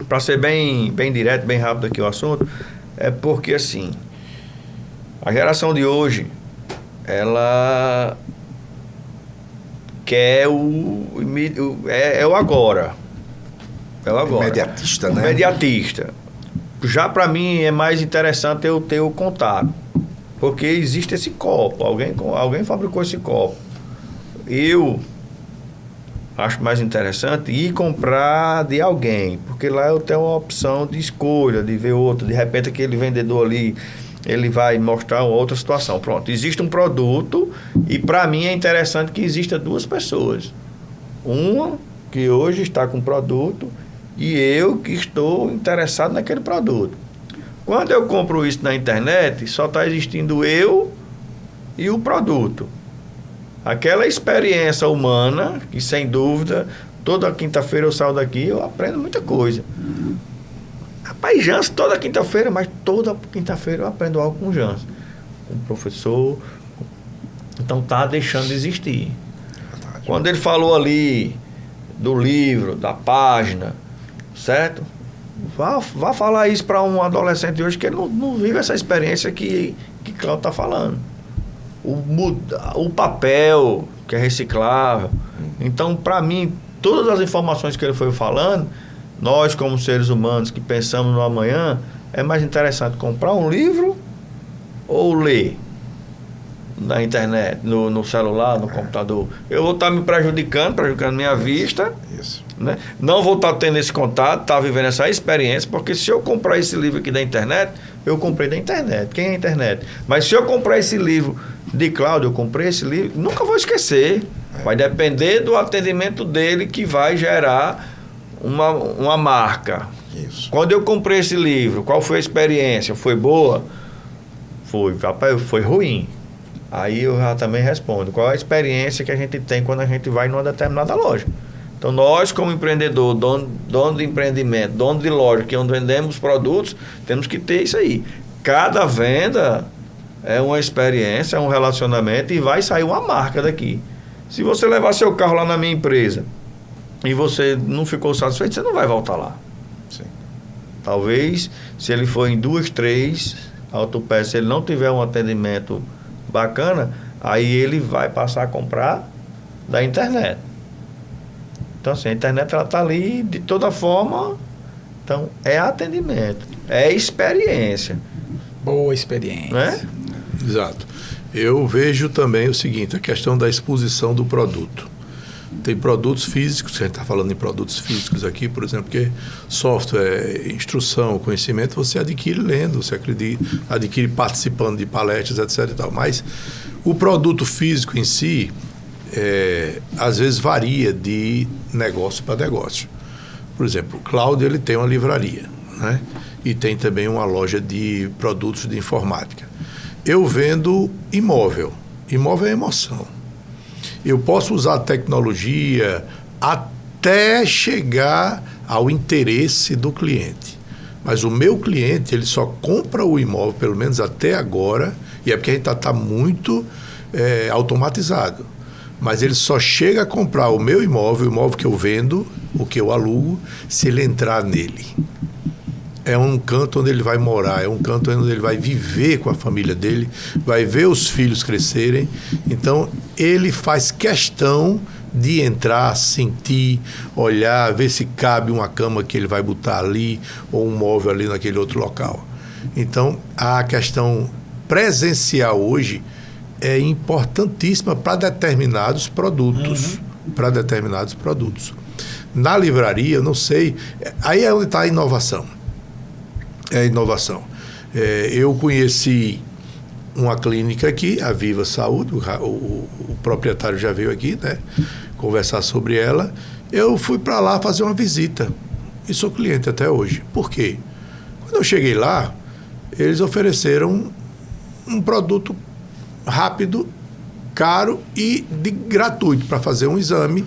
Para ser bem direto, bem rápido aqui o assunto, é porque assim, a geração de hoje, ela quer o agora. É o agora. Imediatista, né? Imediatista. Já para mim é mais interessante eu ter o contato. Porque existe esse copo. Alguém fabricou esse copo. Eu acho mais interessante ir comprar de alguém. Porque lá eu tenho uma opção de escolha, de ver outro. De repente aquele vendedor ali, ele vai mostrar outra situação. Pronto, existe um produto e para mim é interessante que exista duas pessoas. Uma que hoje está com o produto e eu que estou interessado naquele produto. Quando eu compro isso na internet, só está existindo eu e o produto. Aquela experiência humana, que sem dúvida, toda quinta-feira eu saio daqui e eu aprendo muita coisa. Rapaz, Jansen toda quinta-feira, mas toda quinta-feira eu aprendo algo com o Jansen, com o professor. Então tá deixando de existir. Quando ele falou ali do livro, da página, certo? Vá falar isso para um adolescente hoje que ele não vive essa experiência que Cláudio está falando. O papel, que é reciclável. Então, para mim, todas as informações que ele foi falando, nós como seres humanos que pensamos no amanhã, é mais interessante comprar um livro ou ler na internet, no celular, no computador. Eu vou estar me prejudicando minha vista. Isso. Né? Não vou estar tendo esse contato, estar vivendo essa experiência, porque se eu comprar esse livro aqui da internet, eu comprei da internet. Quem é a internet? Mas se eu comprar esse livro de Cláudio, eu comprei esse livro, nunca vou esquecer. Vai depender do atendimento dele que vai gerar uma marca. Isso. Quando eu comprei esse livro, qual foi a experiência? Foi boa? Foi, rapaz, foi ruim. Aí eu já também respondo. Qual a experiência que a gente tem quando a gente vai numa determinada loja? Então, nós, como empreendedor, dono de empreendimento, dono de loja, que é onde vendemos produtos, temos que ter isso aí. Cada venda é uma experiência, é um relacionamento e vai sair uma marca daqui. Se você levar seu carro lá na minha empresa e você não ficou satisfeito, você não vai voltar lá. Sim. Talvez, se ele for em 2, 3 autopeças, se ele não tiver um atendimento bacana, aí ele vai passar a comprar da internet. Então, assim, a internet ela está ali de toda forma. Então, é atendimento, é experiência. Boa experiência. Né? Exato. Eu vejo também o seguinte, a questão da exposição do produto. Tem produtos físicos, a gente está falando em produtos físicos aqui, por exemplo, que software, instrução, conhecimento, você adquire lendo, você adquire participando de palestras, etc. e tal. Mas o produto físico em si, às vezes varia de negócio para negócio. Por exemplo, o Cláudio, ele tem uma livraria, né? E tem também uma loja de produtos de informática. Eu vendo imóvel. Imóvel é emoção. Eu posso usar a tecnologia até chegar ao interesse do cliente. Mas o meu cliente, ele só compra o imóvel, pelo menos até agora, e é porque a gente está muito automatizado. Mas ele só chega a comprar o meu imóvel, o imóvel que eu vendo, o que eu alugo, se ele entrar nele. É um canto onde ele vai morar, é um canto onde ele vai viver com a família dele, vai ver os filhos crescerem. Então, ele faz questão de entrar, sentir, olhar, ver se cabe uma cama que ele vai botar ali ou um móvel ali naquele outro local. Então, a questão presencial hoje é importantíssima para determinados produtos. Para determinados produtos. Na livraria, eu não sei, aí é onde está a inovação. É inovação. Eu conheci uma clínica aqui, a Viva Saúde, o proprietário já veio aqui, né, conversar sobre ela, eu fui para lá fazer uma visita. E sou cliente até hoje. Por quê? Quando eu cheguei lá, eles ofereceram um produto rápido, caro e gratuito para fazer um exame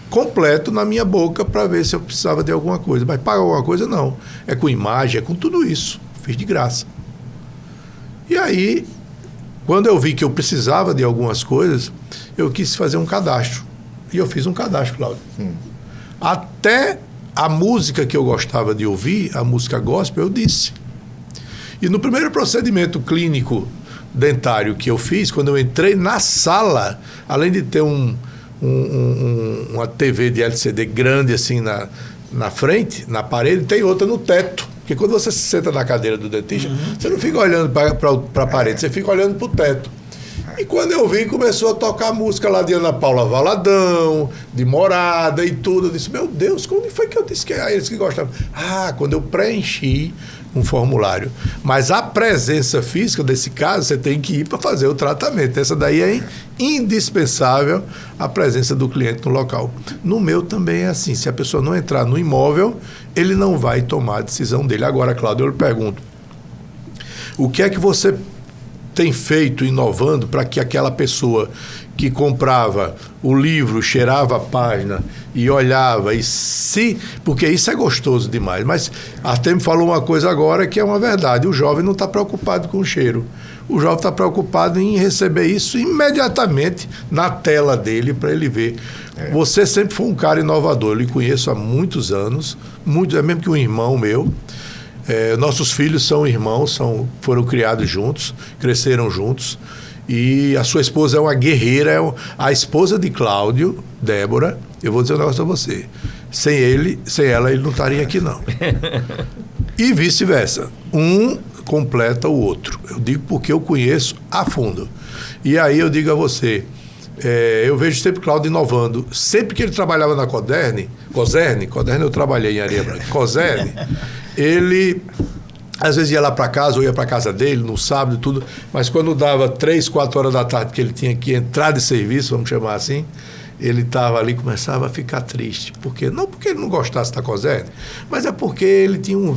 completo na minha boca para ver se eu precisava de alguma coisa. Mas pagar alguma coisa, não. É com imagem, é com tudo isso. Fiz de graça. E aí, quando eu vi que eu precisava de algumas coisas, eu quis fazer um cadastro. E eu fiz um cadastro, Cláudio. Até a música que eu gostava de ouvir, a música gospel, eu disse. E no primeiro procedimento clínico dentário que eu fiz, quando eu entrei na sala, além de ter uma TV de LCD grande assim na frente, na parede, tem outra no teto. Porque quando você se senta na cadeira do dentista, você não fica olhando para a parede, você fica olhando para o teto. E quando eu vi, começou a tocar música lá de Ana Paula Valadão, de Morada e tudo. Eu disse, meu Deus, quando foi que eu disse que era eles que gostavam? Quando eu preenchi um formulário. Mas a presença física desse caso, você tem que ir para fazer o tratamento. Essa daí é indispensável, a presença do cliente no local. No meu também é assim. Se a pessoa não entrar no imóvel, ele não vai tomar a decisão dele. Agora, Cláudio, eu lhe pergunto, o que é que você tem feito, inovando, para que aquela pessoa que comprava o livro, cheirava a página e olhava, porque isso é gostoso demais. Mas Artemio falou uma coisa agora que é uma verdade, o jovem não está preocupado com o cheiro. O jovem está preocupado em receber isso imediatamente na tela dele para ele ver. Você sempre foi um cara inovador, eu lhe conheço há muitos anos, é mesmo que um irmão meu. Nossos filhos são irmãos, foram criados juntos, cresceram juntos. E a sua esposa é uma guerreira, a esposa de Cláudio, Débora. Eu vou dizer um negócio a você. Sem ela, ele não estaria aqui, não. E vice-versa. Um completa o outro. Eu digo porque eu conheço a fundo. E aí eu digo a você, eu vejo sempre Cláudio inovando. Sempre que ele trabalhava na Coserne eu trabalhei em Areia Branca, Coserne, ele às vezes ia lá para casa, ou ia para casa dele no sábado e tudo, mas quando dava 3, 4 horas da tarde que ele tinha que entrar de serviço, vamos chamar assim, ele estava ali e começava a ficar triste. Por quê? Não porque ele não gostasse da Coserne, mas é porque ele tem um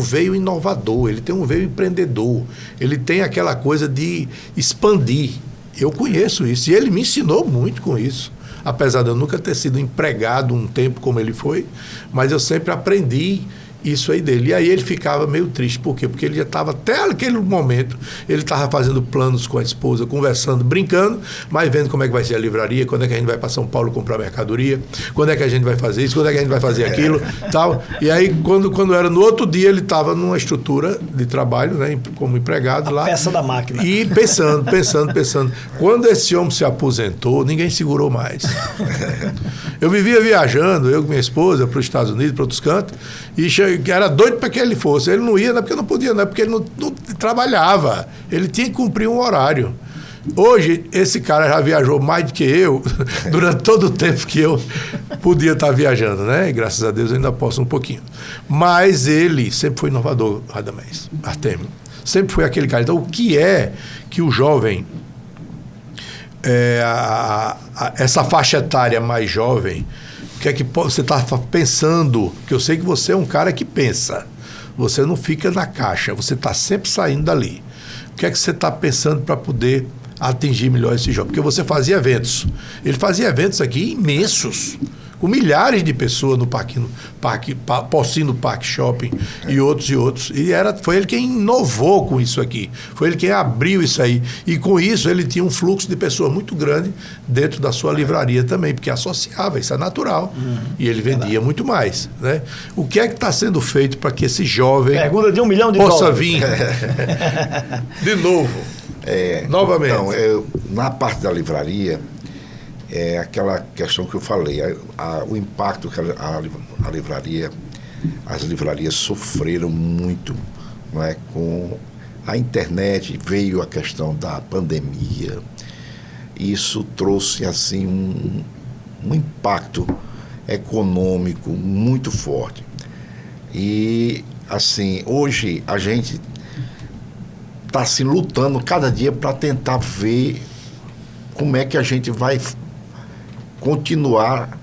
veio inovador, ele tem um veio empreendedor, ele tem aquela coisa de expandir. Eu conheço isso e ele me ensinou muito com isso. Apesar de eu nunca ter sido empregado um tempo como ele foi, mas eu sempre aprendi isso aí dele. E aí ele ficava meio triste. Por quê? Porque ele já estava, até aquele momento, ele estava fazendo planos com a esposa, conversando, brincando, mas vendo como é que vai ser a livraria, quando é que a gente vai para São Paulo comprar mercadoria, quando é que a gente vai fazer isso, quando é que a gente vai fazer aquilo, tal. E aí, quando era no outro dia, ele estava numa estrutura de trabalho, né, como empregado lá. Peça da máquina. E pensando. Quando esse homem se aposentou, ninguém segurou mais. Eu vivia viajando, eu com minha esposa, para os Estados Unidos, para outros cantos, e era doido para que ele fosse. Ele não ia, não é porque não podia, não é porque ele não trabalhava. Ele tinha que cumprir um horário. Hoje, esse cara já viajou mais do que eu, durante todo o tempo que eu podia estar viajando, né? E graças a Deus eu ainda posso um pouquinho. Mas ele sempre foi inovador, Radamés, Artemio. Sempre foi aquele cara. Então, o que é que o jovem, essa faixa etária mais jovem, o que é que você está pensando? Porque eu sei que você é um cara que pensa. Você não fica na caixa, você está sempre saindo dali. O que é que você está pensando para poder atingir melhor esse jovem? Porque você fazia eventos. Ele fazia eventos aqui imensos, com milhares de pessoas no Porcino Park Shopping e outros. E foi ele quem inovou com isso aqui. Foi ele quem abriu isso aí. E com isso ele tinha um fluxo de pessoas muito grande dentro da sua livraria também, porque associava, isso é natural. E ele vendia muito mais, né? O que é que está sendo feito para que esse jovem... Pergunta de $1 milhão possa vir de novo? Novamente. Então, na parte da livraria, é aquela questão que eu falei, o impacto que as livrarias sofreram muito, não é? Com a internet, veio a questão da pandemia, isso trouxe assim um impacto econômico muito forte. E assim, hoje a gente está assim, lutando cada dia para tentar ver como é que a gente vai continuar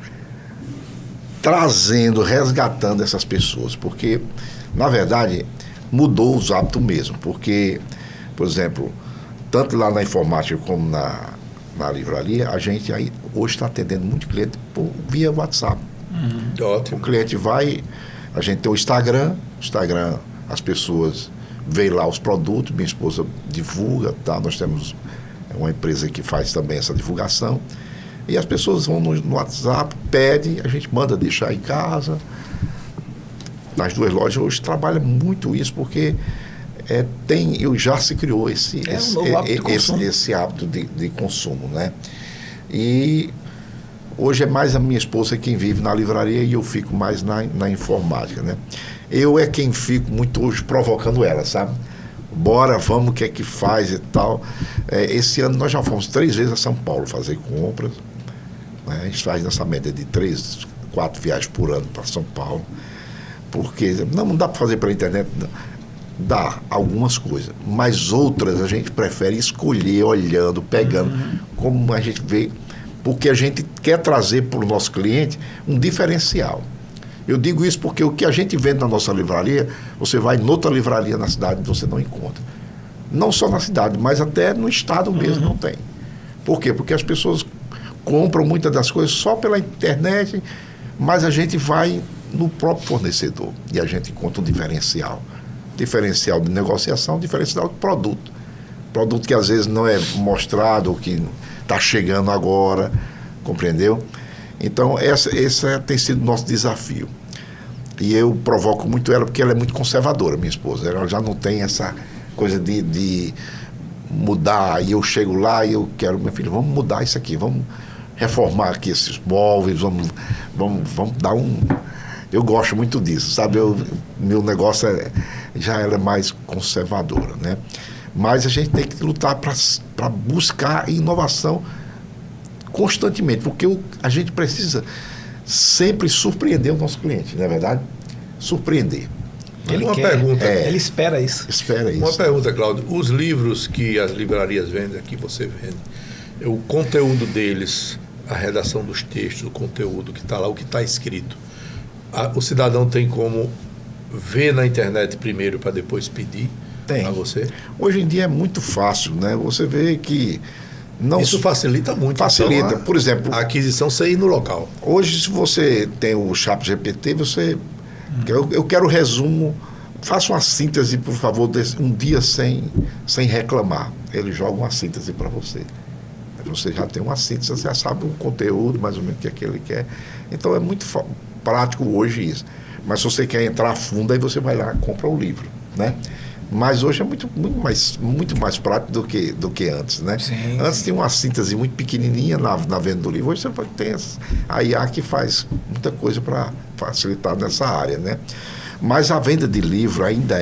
trazendo, resgatando essas pessoas, porque, na verdade, mudou os hábitos mesmo, porque, por exemplo, tanto lá na informática como na livraria, a gente aí hoje está atendendo muito cliente via WhatsApp. Ótimo. O cliente vai, a gente tem o Instagram, as pessoas veem lá os produtos, minha esposa divulga, tá? Nós temos uma empresa que faz também essa divulgação, e as pessoas vão no WhatsApp, pedem, a gente manda deixar em casa. Nas duas lojas hoje trabalha muito isso, porque já se criou esse hábito de consumo, né? E hoje é mais a minha esposa quem vive na livraria e eu fico mais na informática, né? Eu é quem fico muito hoje provocando ela, sabe? Bora, vamos, o que é que faz e tal. Esse ano nós já fomos 3 vezes a São Paulo fazer compras, né? A gente faz nessa média de 3, 4 viagens por ano para São Paulo, porque não dá para fazer pela internet, não. Dá algumas coisas, mas outras a gente prefere escolher, olhando, pegando, como a gente vê, porque a gente quer trazer para o nosso cliente um diferencial. Eu digo isso porque o que a gente vende na nossa livraria, você vai em outra livraria na cidade e você não encontra. Não só na cidade, mas até no estado mesmo não tem. Por quê? Porque as pessoas compram muitas das coisas só pela internet, mas a gente vai no próprio fornecedor e a gente encontra um diferencial. Diferencial de negociação, diferencial de produto. Produto que às vezes não é mostrado, que está chegando agora, compreendeu? Então, esse tem sido o nosso desafio. E eu provoco muito ela, porque ela é muito conservadora, minha esposa. Ela já não tem essa coisa de mudar. E eu chego lá e eu quero, meu filho, vamos mudar isso aqui, vamos reformar aqui esses móveis, vamos dar um... Eu gosto muito disso, sabe? Meu negócio já era mais conservadora, né? Mas a gente tem que lutar para buscar inovação constantemente, porque a gente precisa sempre surpreender o nosso cliente, não é verdade? Surpreender. Pergunta. Ele espera isso. Uma pergunta, Cláudio. Os livros que as livrarias vendem, aqui você vende, o conteúdo deles, a redação dos textos, o conteúdo que está lá, o que está escrito, o cidadão tem como ver na internet primeiro para depois pedir a você? Hoje em dia é muito fácil, né? Você vê que... Isso facilita muito. Facilita. Por exemplo... A aquisição, você ir no local. Hoje, se você tem o ChatGPT, você... Eu quero resumo, faça uma síntese, por favor, um dia sem reclamar. Ele joga uma síntese para você. Você já tem uma síntese, você já sabe o conteúdo, mais ou menos o que ele quer. Então, é muito prático hoje isso. Mas se você quer entrar a fundo, aí você vai lá e compra o livro, né? Mas hoje é muito mais prático do que antes, né? Sim, antes tinha uma síntese muito pequenininha na venda do livro. Hoje você tem a IA que faz muita coisa para facilitar nessa área, né? Mas a venda de livro ainda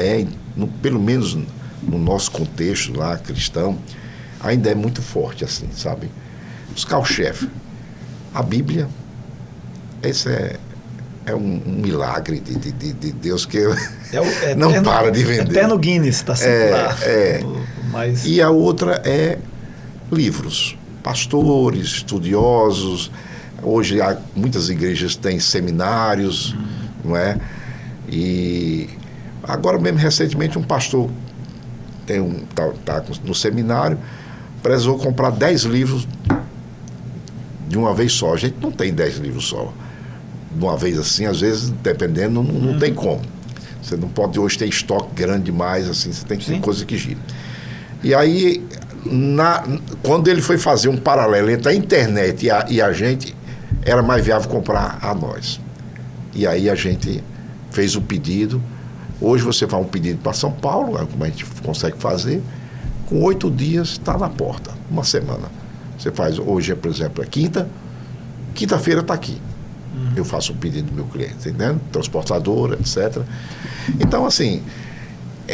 pelo menos no nosso contexto lá, cristão, ainda é muito forte, assim, sabe? Os carro-chefe. A Bíblia, esse é um milagre de Deus que não para de vender. Até no Guinness está sempre lá. Mas... E a outra é livros. Pastores, estudiosos. Hoje muitas igrejas têm seminários, não é? E agora mesmo, recentemente, um pastor tá no seminário, precisou comprar 10 livros de uma vez só. A gente não tem 10 livros só. De uma vez assim, às vezes, dependendo, não tem como. Você não pode hoje ter estoque grande demais, assim, você tem que ter coisa que gira. E aí, quando ele foi fazer um paralelo entre a internet e a gente, era mais viável comprar a nós. E aí a gente fez o pedido. Hoje você faz um pedido para São Paulo, como a gente consegue fazer, com 8 dias está na porta, uma semana. Você faz, hoje, por exemplo, é quinta-feira está aqui. Eu faço um pedido do meu cliente, entendendo? Transportadora, etc. Então, assim,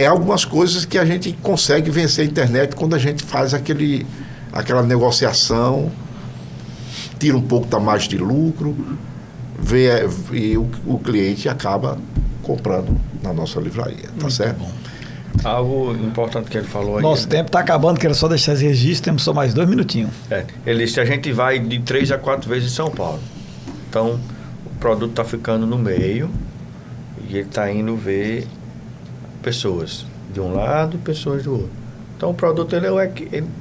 algumas coisas que a gente consegue vencer a internet quando a gente faz aquela negociação, tira um pouco da margem de lucro, e o cliente acaba comprando na nossa livraria, tá certo? Bom. Algo importante que ele falou aí. Nosso tempo está acabando, quero só deixar esse registro, temos só mais 2 minutinhos. Ele disse, a gente vai de 3 a 4 vezes em São Paulo. Então, o produto está ficando no meio e ele está indo ver pessoas de um lado e pessoas do outro. Então, o produto ele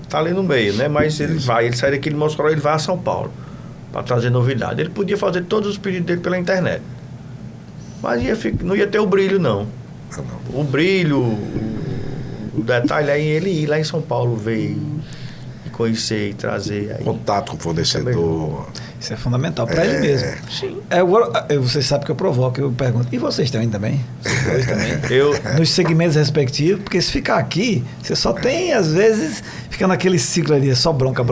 está ali no meio, né? Mas ele sai daqui de Mossoró, ele vai a São Paulo para trazer novidade. Ele podia fazer todos os pedidos dele pela internet, mas não ia ter o brilho, não. O brilho, o detalhe é ele ir lá em São Paulo ver e conhecer e trazer. Aí. Contato com o fornecedor. Isso é fundamental para ele mesmo. Sim. Vocês sabem que eu provoco, eu pergunto. E vocês também? Vocês dois também? Eu, Nos segmentos respectivos, porque se ficar aqui, você só tem, às vezes, fica naquele ciclo ali, é só bronca.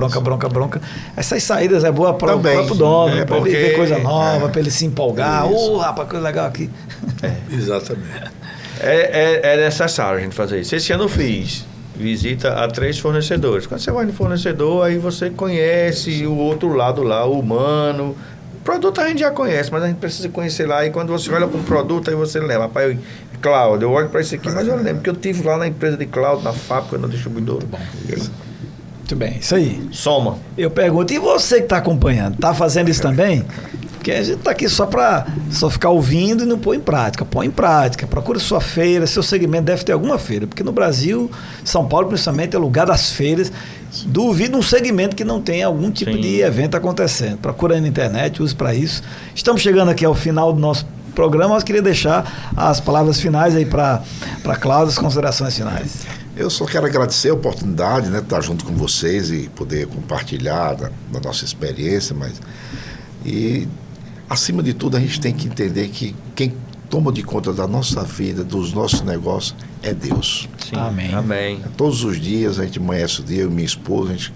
Essas saídas é boa para o Também. próprio dono, É para ele porque- ver coisa nova, para ele se empolgar. Isso. Rapaz, coisa legal aqui. Exatamente. é necessário a gente fazer isso. Esse ano eu fiz visita a 3 fornecedores. Quando você vai no fornecedor, aí você conhece o outro lado lá, o humano. O produto a gente já conhece, mas a gente precisa conhecer lá. E quando você olha para um produto, aí você lembra. Rapaz, Cláudio, eu olho para isso aqui, mas eu lembro que eu tive lá na empresa de Cláudio, na fábrica, na distribuidora. Muito bem, isso aí. Soma. Eu pergunto, e você que está acompanhando, está fazendo isso também? Porque a gente está aqui só ficar ouvindo e não pôr em prática. Põe em prática, procure sua feira, seu segmento deve ter alguma feira. Porque no Brasil, São Paulo principalmente, é lugar das feiras. Duvido um segmento que não tenha algum tipo Sim. de evento acontecendo. Procura aí na internet, use para isso. Estamos chegando aqui ao final do nosso programa, mas queria deixar as palavras finais aí para Cláudia, as considerações finais. Eu só quero agradecer a oportunidade, né, de estar junto com vocês e poder compartilhar da nossa experiência, e acima de tudo a gente tem que entender que quem toma de conta da nossa vida, dos nossos negócios, é Deus. Sim. Amém. Todos os dias a gente amanhece o dia, eu e minha esposa, a gente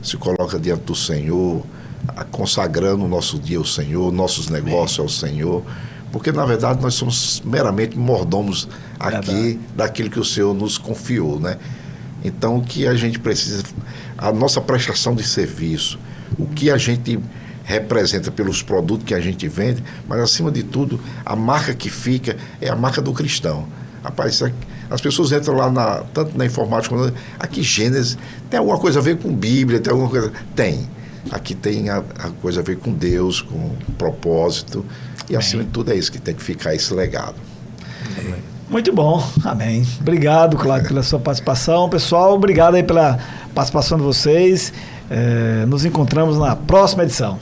se coloca diante do Senhor, consagrando o nosso dia ao Senhor, nossos negócios ao Senhor, porque na verdade nós somos meramente mordomos aqui Verdade. daquilo que o Senhor nos confiou, né? Então o que a gente precisa, a nossa prestação de serviço, o que a gente representa pelos produtos que a gente vende, mas acima de tudo, a marca que fica é a marca do cristão. Rapaz, as pessoas entram lá, tanto na informática como aqui Gênesis, tem alguma coisa a ver com Bíblia, tem alguma coisa... Tem. Aqui tem a coisa a ver com Deus, com propósito, e acima de tudo é isso que tem que ficar, esse legado. Muito bom, amém. Obrigado, Cláudio, pela sua participação. Pessoal, obrigado aí pela participação de vocês. Nos encontramos na próxima edição.